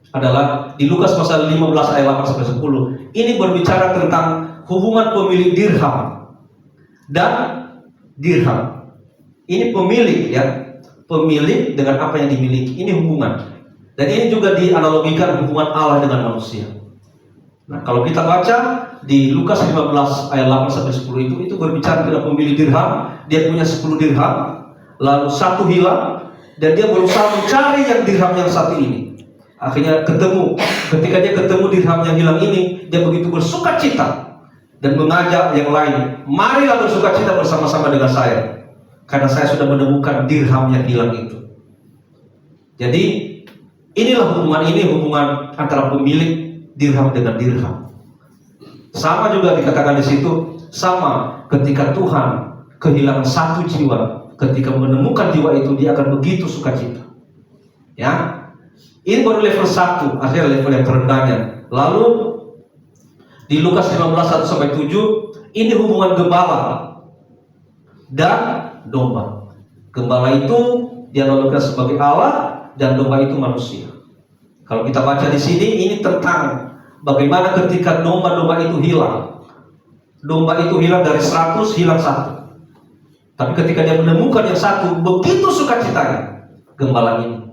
adalah di Lukas pasal 15 ayat 8 sampai 10. Ini berbicara tentang hubungan pemilik dirham dan dirham. Ini pemilik ya, pemilik dengan apa yang dimiliki. Ini hubungan. Dan ini juga dianalogikan hubungan Allah dengan manusia. Nah, kalau kita baca di Lukas 15 ayat 8 sampai 10 itu berbicara tentang pemilik dirham. Dia punya 10 dirham, lalu 1 hilang, dan dia berusaha mencari yang dirham yang satu ini. Akhirnya ketemu. Ketika dia ketemu dirham yang hilang ini, dia begitu bersuka cita dan mengajak yang lain, marilah bersuka cita bersama-sama dengan saya, karena saya sudah menemukan dirham yang hilang itu. Jadi inilah hubungan antara pemilik dirham dengan dirham. Sama juga dikatakan di situ, sama ketika Tuhan kehilangan 1 jiwa, ketika menemukan jiwa itu dia akan begitu sukacita. Ya, ini baru level 1, artinya level yang terendahnya. Lalu di Lukas 15:1-7, ini hubungan gembala dan domba. Gembala itu dianalogikan sebagai Allah dan domba itu manusia. Kalau kita baca di sini, ini tentang bagaimana ketika domba-domba itu hilang. Domba itu hilang dari 100, hilang 1. Tapi ketika dia menemukan yang 1, begitu sukacitanya gembala ini.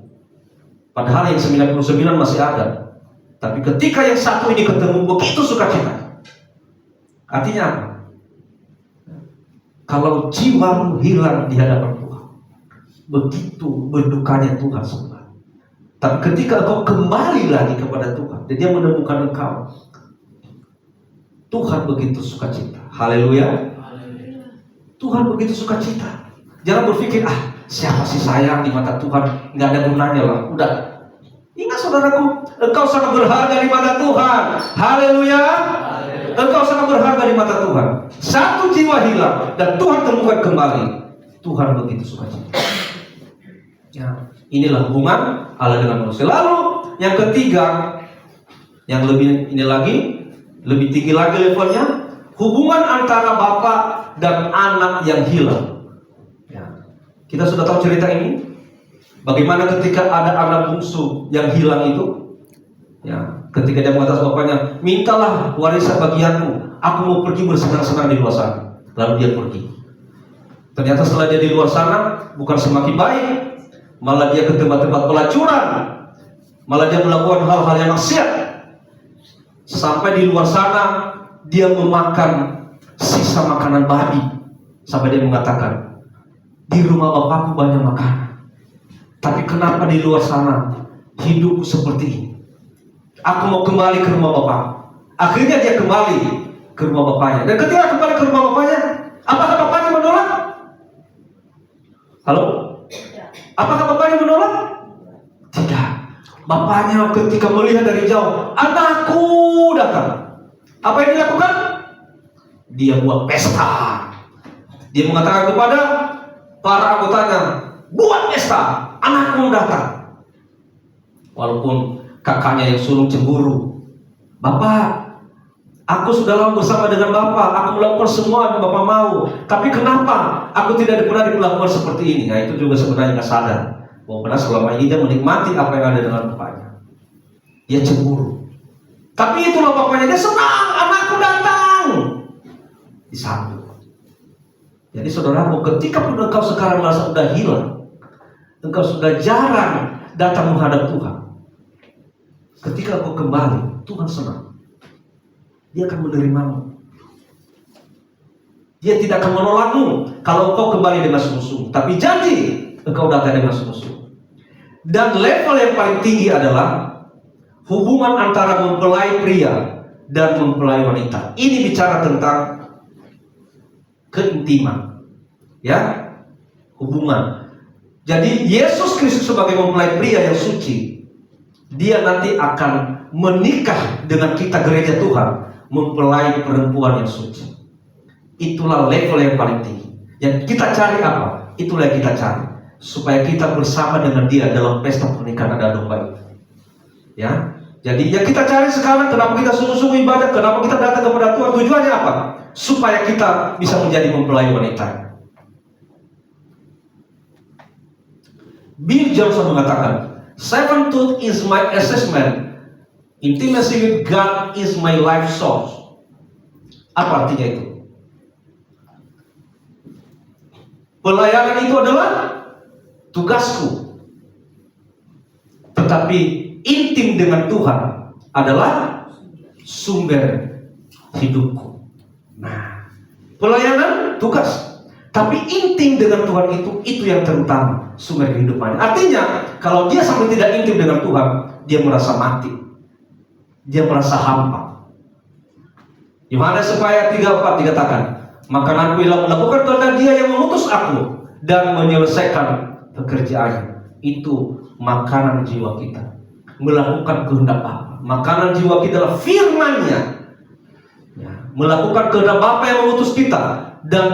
Padahal yang 99 masih ada. Tapi ketika yang 1 ini ketemu, begitu sukacitanya. Artinya apa? Kalau jiwamu hilang di hadapan Tuhan, begitu berdukanya Tuhan sebenarnya. Tapi ketika engkau kembali lagi kepada Tuhan dan dia menemukan engkau, Tuhan begitu sukacita. Haleluya. Tuhan begitu sukacita. Jangan berpikir, siapa sih saya di mata Tuhan, nggak ada gunanya lah. Udah. Ingat saudaraku, engkau sangat berharga di mata Tuhan. Haleluya. Engkau sangat berharga di mata Tuhan. 1 jiwa hilang dan Tuhan temukan kembali. Tuhan begitu sukacita. Ya, inilah hubungan Allah dengan manusia. Lalu yang ketiga, yang lebih ini lagi, lebih tinggi lagi levelnya, hubungan antara Bapa dan anak yang hilang. Ya. Kita sudah tahu cerita ini. Bagaimana ketika ada anak bungsu yang hilang itu, ya, ketika dia mengatakan bapaknya, mintalah warisan bagianmu, aku mau pergi bersenang-senang di luar sana. Lalu dia pergi. Ternyata setelah dia di luar sana, bukan semakin baik, malah dia ke tempat-tempat pelacuran, malah dia melakukan hal-hal yang maksiat. Sampai di luar sana dia memakan sisa makanan babi. Sampai dia mengatakan, di rumah bapakku banyak makanan, tapi kenapa di luar sana hidupku seperti ini? Aku mau kembali ke rumah bapak. Akhirnya dia kembali ke rumah bapaknya. Dan ketika kembali ke rumah bapaknya, apakah bapaknya menolak? Halo? Apakah bapaknya menolak? Tidak. Bapaknya ketika melihat dari jauh, anakku datang. Apa yang dilakukan? Dia buat pesta. Dia mengatakan kepada para anggotanya, buat pesta, anakmu datang. Walaupun kakaknya yang sulung cemburu. Bapak, aku sudah lama bersama dengan Bapak, aku melakukan semua yang Bapak mau. Tapi kenapa aku tidak pernah diperlakukan seperti ini? Nah, itu juga sebenarnya nggak sadar bahwa benar selama ini dia menikmati apa yang ada dengan bapaknya. Dia cemburu. Tapi itulah bapaknya, dia senang, anakku datang. Disambut. Jadi saudaraku, ketika pun engkau sekarang merasa sudah hilang, engkau sudah jarang datang menghadap Tuhan, ketika engkau kembali, Tuhan senang. Dia akan menerimamu. Dia tidak akan menolakmu kalau engkau kembali dengan sungguh-sungguh. Tapi janji engkau datang dengan sungguh-sungguh. Dan level yang paling tinggi adalah hubungan antara mempelai pria dan mempelai wanita. Ini bicara tentang keintiman, ya, hubungan. Jadi Yesus Kristus sebagai mempelai pria yang suci, dia nanti akan menikah dengan kita gereja Tuhan, mempelai perempuan yang suci. Itulah level yang paling tinggi. Yang kita cari apa? Itulah yang kita cari, supaya kita bersama dengan dia dalam pesta pernikahan ada domba itu. Ya, jadi yang kita cari sekarang, kenapa kita sungguh-sungguh ibadah, kenapa kita datang kepada Tuhan, tujuannya apa? Supaya kita bisa menjadi mempelai wanita. Bill Johnson mengatakan, "Servanthood is my assessment, intimacy with God is my life source." Apa artinya itu? Pelayanan itu adalah tugasku, tetapi intim dengan Tuhan adalah sumber hidupku. Nah, pelayanan tugas, tapi intim dengan Tuhan itu yang terutama, sumber kehidupannya. Artinya, kalau dia sampai tidak intim dengan Tuhan, dia merasa mati, dia merasa hampa. Yohanes 1:3-4 dikatakan, makananku ialah melakukan kehendak Dia yang mengutus aku dan menyelesaikan pekerjaannya. Itu makanan jiwa kita. Melakukan kehendak Bapa. Makanan jiwa kita adalah firman-Nya. Ya, melakukan kehendak Bapa yang mengutus kita dan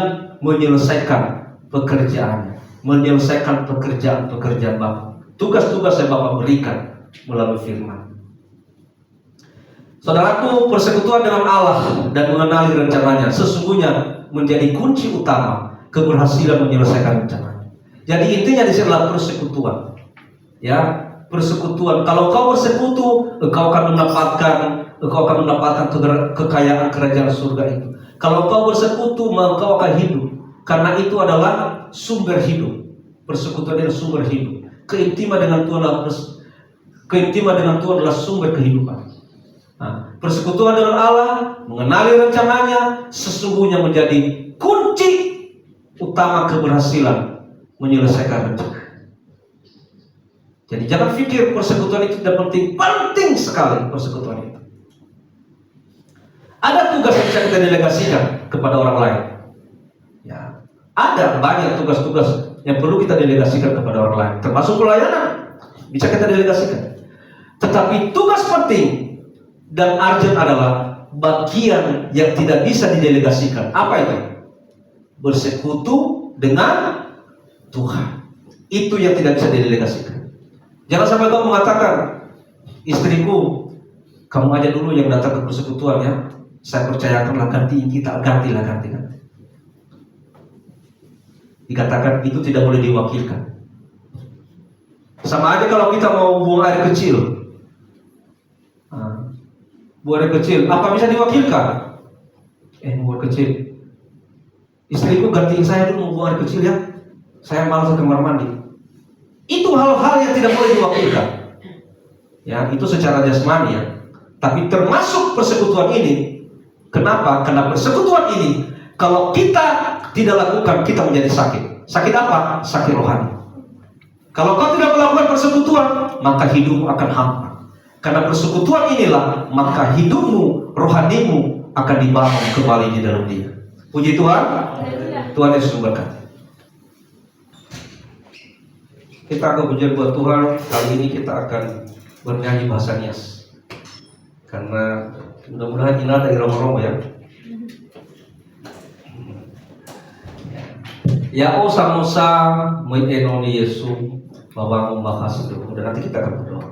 menyelesaikan pekerjaannya, menyelesaikan pekerjaan-pekerjaan Bapa. tugas-tugas yang Bapa berikan melalui firman. Saudaraku, persekutuan dengan Allah dan mengenali rencananya sesungguhnya menjadi kunci utama keberhasilan menyelesaikan rencana. Jadi intinya di sini adalah persekutuan. Ya, persekutuan. Kalau kau bersekutu, engkau akan mendapatkan kekayaan kerajaan surga itu. Kalau kau bersekutu, maka kau akan hidup. Karena itu adalah sumber hidup. Persekutuan adalah sumber hidup. Keintiman dengan Tuhan adalah sumber kehidupan. Nah, persekutuan dengan Allah, mengenali rencananya, sesungguhnya menjadi kunci utama keberhasilan menyelesaikan rencana. Jadi jangan pikir persekutuan itu tidak penting. Penting sekali persekutuan itu. Ada tugas yang bisa kita delegasikan kepada orang lain. Ya, ada banyak tugas-tugas yang perlu kita delegasikan kepada orang lain, termasuk pelayanan bisa kita delegasikan. Tetapi tugas penting dan urgent adalah bagian yang tidak bisa didelegasikan. Apa itu? Bersekutu dengan Tuhan. Itu yang tidak bisa didelegasikan. Jangan sampai kau mengatakan, istriku, kamu aja dulu yang datang ke persekutuan ya. Saya percayakanlah gantilah. Dikatakan itu tidak boleh diwakilkan. Sama aja kalau kita mau buang air kecil. Buang air kecil, apa bisa diwakilkan? Buang air kecil. Istriku gantiin saya dulu mau buang air kecil ya. Saya malas ke kamar mandi. Itu hal-hal yang tidak boleh diwakilkan. Ya, itu secara jasmani ya. Tapi termasuk persekutuan ini. Kenapa? Karena persekutuan ini kalau kita tidak lakukan, kita menjadi sakit. Sakit apa? Sakit rohani. Kalau kau tidak melakukan persekutuan, maka hidupmu akan hampa. Karena persekutuan inilah, maka hidupmu, rohanimu akan dibangun kembali di dalam Dia. Puji Tuhan. Tuhan Yesus memberkati. Kita akan pujian buat Tuhan. Kali ini kita akan bernyanyi bahasa Nias. Karena mudah-mudahan ina dari romo-romo ya. Ya o samosa mengenoni Yesu bahwa membahas itu. Dan nanti kita akan berdoa.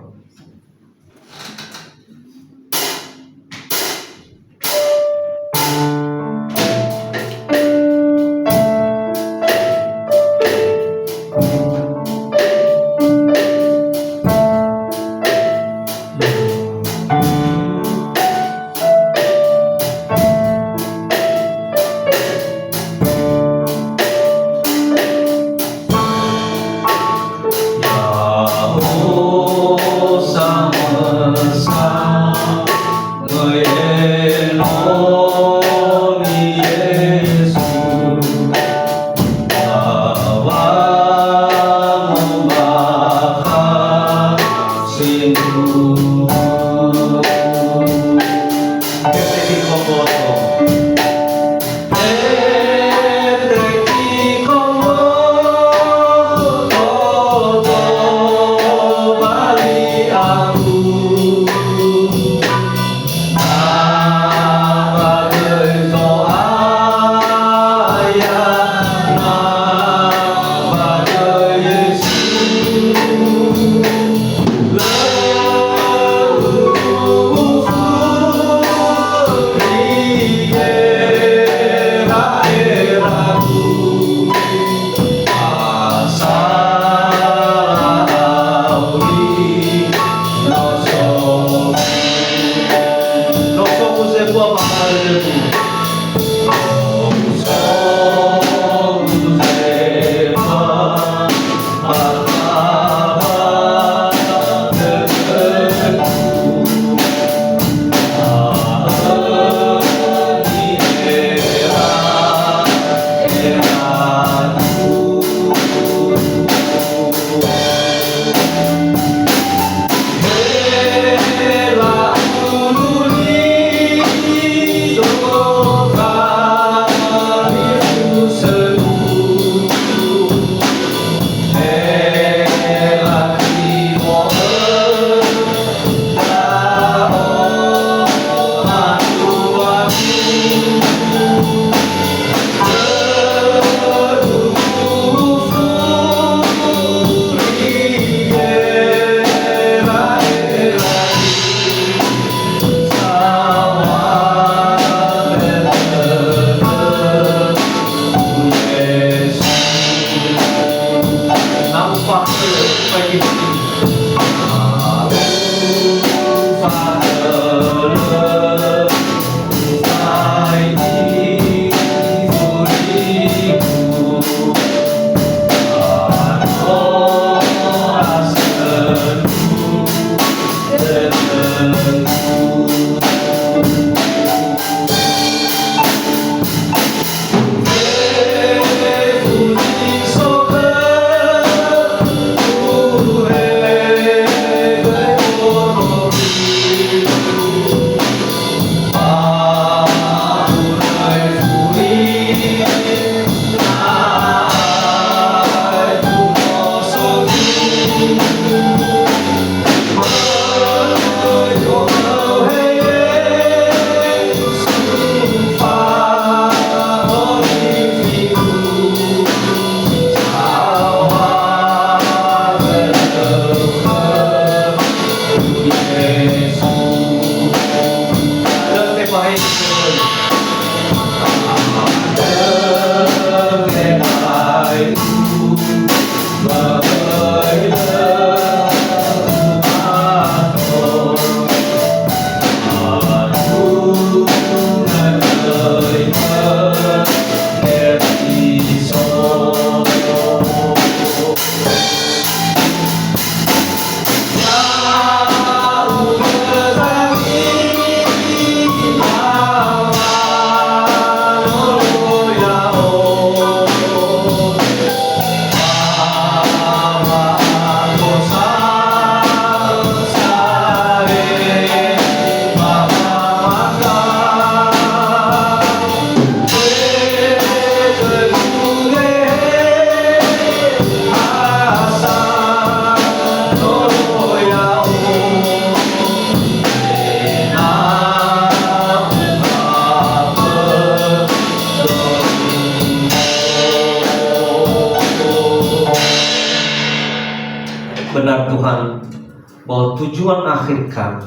bahwa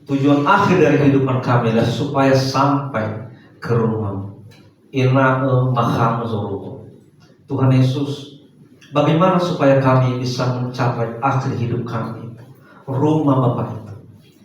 tujuan akhir dari kehidupan kami adalah supaya sampai ke rumah Ina Maham Zoruto. Tuhan Yesus, bagaimana supaya kami bisa mencapai akhir hidup kami, rumah Bapa itu?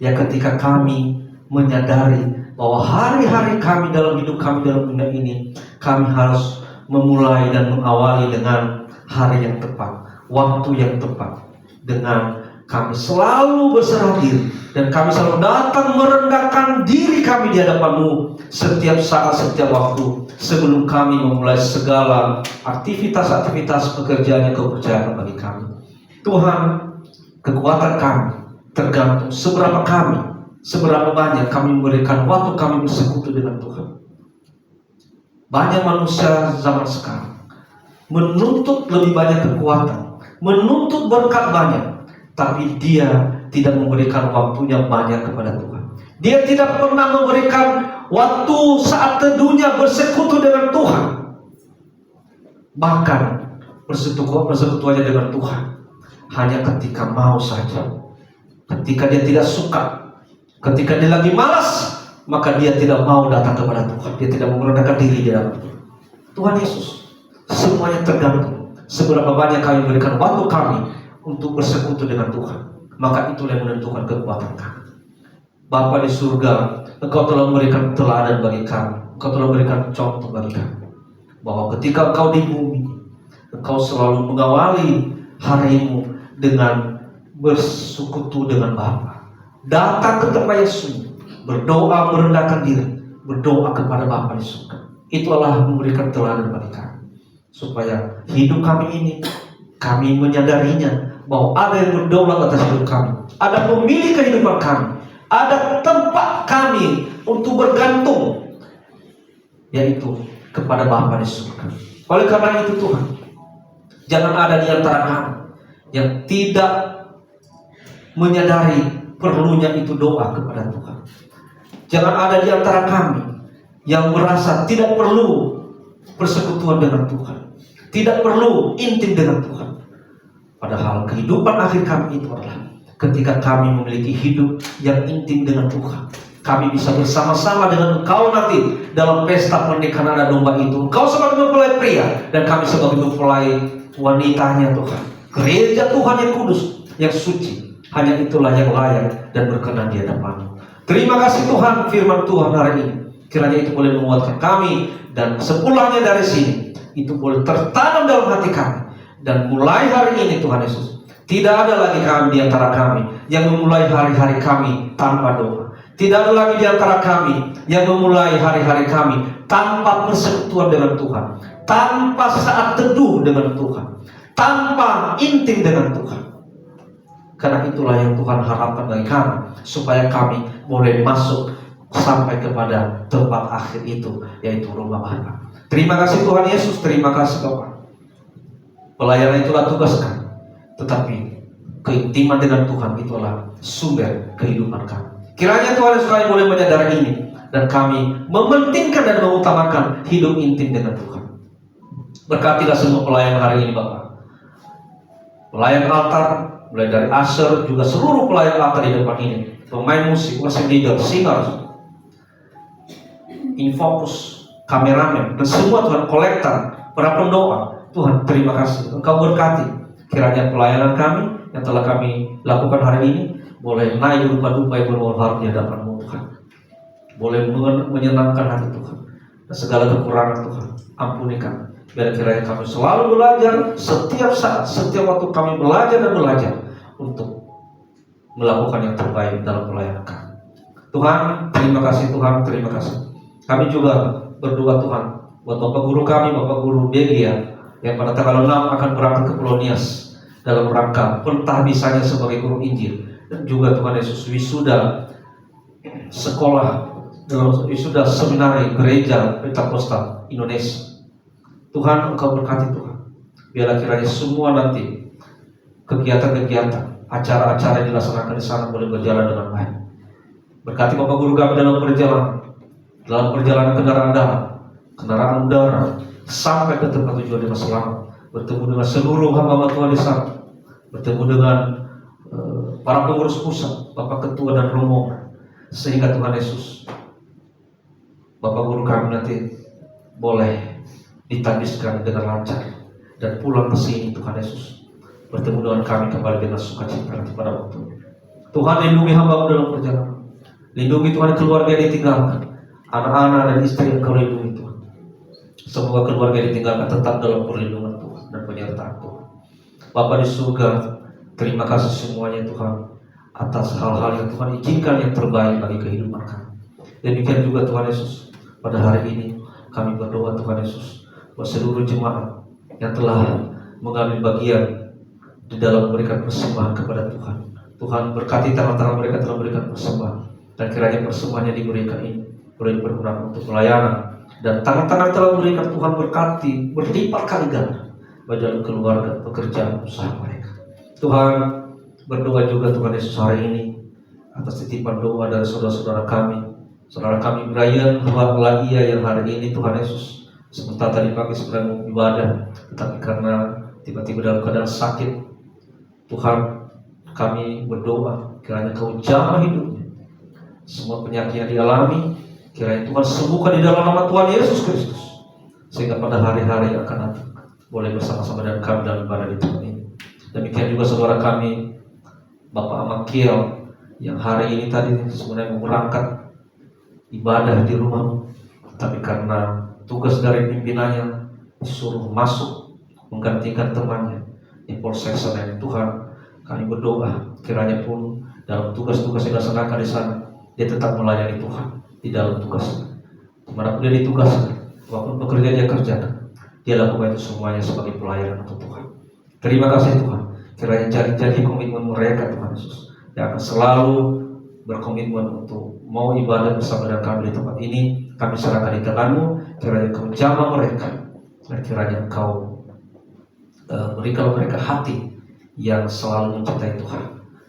Ya, ketika kami menyadari bahwa hari-hari kami dalam hidup kami dalam dunia ini, kami harus memulai dan mengawali dengan hari yang tepat, waktu yang tepat, dengan kami selalu berserah diri dan kami selalu datang merendahkan diri kami di hadapan-Mu setiap saat, setiap waktu, sebelum kami memulai segala aktivitas-aktivitas pekerjaan yang Kau percayakan bagi kami. Tuhan, kekuatan kami tergantung seberapa banyak kami memberikan waktu kami bersekutu dengan Tuhan. Banyak manusia zaman sekarang menuntut lebih banyak kekuatan, menuntut berkat banyak, tapi dia tidak memberikan waktunya banyak kepada Tuhan. Dia tidak pernah memberikan waktu saat teduhnya bersekutu dengan Tuhan. Bahkan persekutuannya dengan Tuhan hanya ketika mau saja. Ketika dia tidak suka, ketika dia lagi malas, maka dia tidak mau datang kepada Tuhan. Dia tidak mau merendahkan diri di dalam Tuhan. Tuhan Yesus, semuanya tergantung seberapa banyak kami memberikan waktu kami untuk bersekutu dengan Tuhan. Maka itulah yang menentukan kekuatan kami. Bapa di surga, Engkau telah memberikan teladan bagi kami. Engkau telah memberikan contoh bagi kami, bahwa ketika Engkau di bumi, Engkau selalu mengawali harimu dengan bersekutu dengan Bapa. Datang ke tempat Yesus, berdoa, merendahkan diri, berdoa kepada Bapa di surga. Itulah memberikan teladan bagi kami, supaya hidup kami ini, kami menyadarinya bahwa ada yang berdaulat atas hidup kami, ada pemilik kehidupan kami, ada tempat kami untuk bergantung, yaitu kepada Bapa di surga. Oleh karena itu Tuhan, jangan ada di antara kami yang tidak menyadari perlunya itu doa kepada Tuhan. Jangan ada di antara kami yang merasa tidak perlu persekutuan dengan Tuhan, tidak perlu intim dengan Tuhan. Padahal kehidupan akhir kami itu adalah ketika kami memiliki hidup yang intim dengan Tuhan. Kami bisa bersama-sama dengan Engkau nanti dalam pesta pernikahan anak domba itu. Engkau sebagai mempelai pria dan kami sebagai mempelai wanitanya Tuhan. Gereja Tuhan yang kudus, yang suci, hanya itulah yang layak dan berkenan di hadapan-Mu. Terima kasih Tuhan, firman Tuhan hari ini, kiranya itu boleh menguatkan kami, dan sepulangnya dari sini itu boleh tertanam dalam hati kami. Dan mulai hari ini Tuhan Yesus, tidak ada lagi kami di antara kami yang memulai hari-hari kami tanpa doa. Tidak ada lagi di antara kami yang memulai hari-hari kami tanpa persekutuan dengan Tuhan, tanpa saat teduh dengan Tuhan, tanpa intim dengan Tuhan. Karena itulah yang Tuhan harapkan bagi kami, supaya kami boleh masuk sampai kepada tempat akhir itu, yaitu rumah Bapa. Terima kasih Tuhan Yesus, terima kasih Bapa. Pelayanan itulah tugas kami, tetapi keintiman dengan Tuhan itulah sumber kehidupan kami. Kiranya Tuhan Yesus kami boleh menyadari ini, dan kami mementingkan dan mengutamakan hidup intim dengan Tuhan. Berkatilah semua pelayan hari ini Bapak. Pelayan altar, mulai dari usher, juga seluruh pelayan altar di depan ini, pemain musik, worship leader, singer, infocus, kameramen, dan semua Tuhan, kolektor, para pendoa. Tuhan, terima kasih. Engkau berkati. Kiranya pelayanan kami yang telah kami lakukan hari ini boleh naik berupa-rupa yang bermanfaat di hadapan-Mu Tuhan. Boleh menyenangkan hati Tuhan. Dan segala kekurangan Tuhan, ampuni kami. Biar kiranya kami selalu belajar, setiap saat, setiap waktu kami belajar dan belajar untuk melakukan yang terbaik dalam pelayanan kami. Tuhan, terima kasih Tuhan, terima kasih. Kami juga berdoa Tuhan buat Bapak Guru kami, Bapak Guru Begia, yang pada tanggal 6 akan berangkat ke Pulau Nias dalam rangka pentahbisannya sebagai guru Injil, dan juga Tuhan Yesus wisuda sekolah, dalam wisuda seminari gereja Pentakosta Indonesia. Tuhan, Engkau berkati Tuhan. Biarlah kiranya semua nanti kegiatan-kegiatan, acara-acara yang dilaksanakan di sana boleh berjalan dengan baik. Berkati Bapak Guru kami dalam perjalanan kendaraan darat, kendaraan udara, sampai ke tempat tujuan dengan selamat, bertemu dengan seluruh hamba Tuhan di sana, bertemu dengan para pengurus pusat, Bapak Ketua dan rombongan, sehingga Tuhan Yesus, Bapak Guru kami nanti boleh ditabiskan dengan lancar dan pulang ke sini Tuhan Yesus, bertemu dengan kami kembali dengan sukacita pada waktu. Tuhan lindungi hamba-Mu dalam perjalanan, lindungi Tuhan keluarga yang ditinggalkan, anak-anak dan istri yang Kau lindungi Tuhan. Semoga keluarga yang ditinggalkan tetap dalam perlindungan Tuhan dan penyertaan Tuhan. Bapa di surga, terima kasih semuanya Tuhan atas hal-hal yang Tuhan izinkan yang terbaik bagi kehidupan kami. Demikian juga Tuhan Yesus, pada hari ini kami berdoa Tuhan Yesus buat seluruh jemaat yang telah mengambil bagian di dalam memberikan persembahan kepada Tuhan. Tuhan berkati tangan-tangan mereka telah memberikan persembahan, dan kiranya persembahannya diberikan ini boleh dipergunakan untuk pelayanan, dan tangan-tangan telah memberikan Tuhan berkati berlipat kali ganda bagi dalam keluarga, pekerjaan, usaha mereka. Tuhan, berdoa juga Tuhan Yesus hari ini atas titipan doa dari saudara-saudara kami Brian Laia yang hari ini Tuhan Yesus sementara tadi pagi sedang ibadah, tetapi karena tiba-tiba dalam keadaan sakit, Tuhan kami berdoa kiranya Kau jamah hidupnya, semua penyakit yang dialami kiranya Tuhan sembuhkan di dalam nama Tuhan Yesus Kristus, sehingga pada hari-hari yang akan datang boleh bersama-sama dengan kami dalam ibadah di tempat ini. Demikian juga saudara kami Bapak Amakiel yang hari ini tadi sebenarnya mau berangkat ibadah di rumah, tapi karena tugas dari pimpinannya disuruh masuk menggantikan temannya di Polsek Senen. Tuhan, kami berdoa kiranya pun dalam tugas-tugas yang dilaksanakan di sana, dia tetap melayani Tuhan di dalam tugasnya. Dimanapun dia ditugaskan, walaupun pekerjaan dia kerjakan, dia lakukan itu semuanya sebagai pelayanan untuk Tuhan. Terima kasih Tuhan, kiranya janji-janji komitmen mereka Tuhan Yesus yang akan selalu berkomitmen untuk mau ibadah bersama dengan kami di tempat ini, kami serahkan di tangan-Mu. Kiranya Kau jamah mereka, dan kiranya Kau berikan mereka hati yang selalu mencintai Tuhan,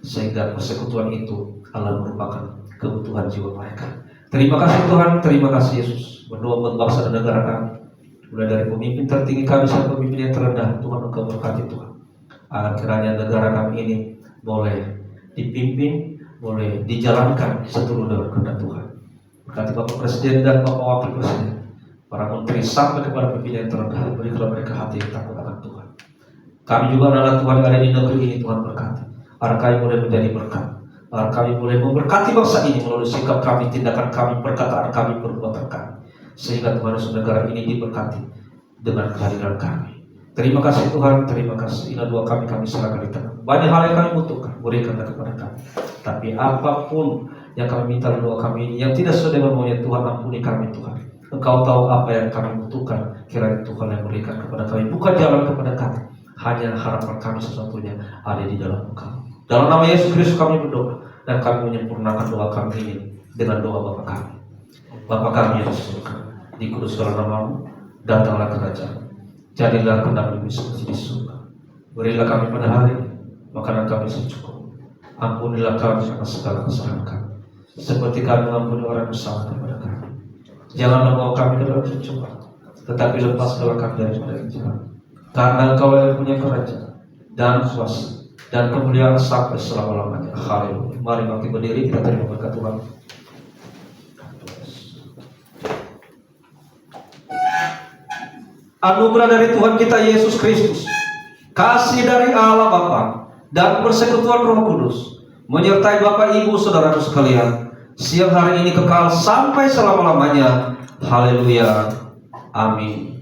sehingga persekutuan itu adalah merupakan kebutuhan jiwa mereka. Terima kasih Tuhan, terima kasih Yesus. Berdoa buat bangsa dan negara kami, mulai dari pemimpin tertinggi kami sampai pemimpin yang terendah. Tuhan, Engkau berkati Tuhan, agar kiranya negara kami ini boleh dipimpin, boleh dijalankan seturut dengan kehendak Tuhan. Berkati Bapak Presiden dan Bapak Wakil Presiden, para menteri sampai kepada pimpinan yang terendah, berikanlah mereka hati yang takut akan Tuhan. Kami juga adalah Tuhan yang ada di negeri ini, Tuhan berkati, agar kami boleh menjadi berkat, agar kami boleh memberkati bangsa ini melalui sikap kami, tindakan kami, perkataan kami, perbuatan kami, sehingga Tuhan Yesus negara ini diberkati dengan kehadiran kami. Terima kasih Tuhan, terima kasih. Inilah doa kami serahkan di tangan. Banyak hal yang kami butuhkan, berikanlah kepada kami. Tapi apapun yang kami minta dalam doa kami ini yang tidak sesuai dengan maunya Tuhan, ampuni kami Tuhan. Engkau tahu apa yang kami butuhkan, kiranya Tuhan yang berikan kepada kami, bukan jalan kepada kami. Hanya harapan kami sesungguhnya ada di dalam Engkau. Dalam nama Yesus Kristus kami berdoa, dan kami menyempurnakan doa kami ini dengan doa Bapa kami. Bapa kami yang di surga, dikuduskanlah nama-Mu, datanglah kerajaan, jadilah kehendak-Mu seperti di surga. Berilah kami pada hari ini makanan kami secukup. Ampunilah kami atas segala kesalahan kami, seperti kami mengampuni orang yang bersalah kepada kami. Janganlah bawa kami ke dalam pencobaan, tetapi lepaskanlah kami daripada yang jahat. Karena Engkau yang punya kerajaan dan kuasa dan kemuliaan sampai selama-lamanya. Haleluya. Mari bangkit berdiri, kita terima berkat Tuhan. Anugerah dari Tuhan kita Yesus Kristus, kasih dari Allah Bapa, dan persekutuan Roh Kudus menyertai Bapak Ibu Saudara sekalian, siang hari ini kekal sampai selama-lamanya. Haleluya. Amin.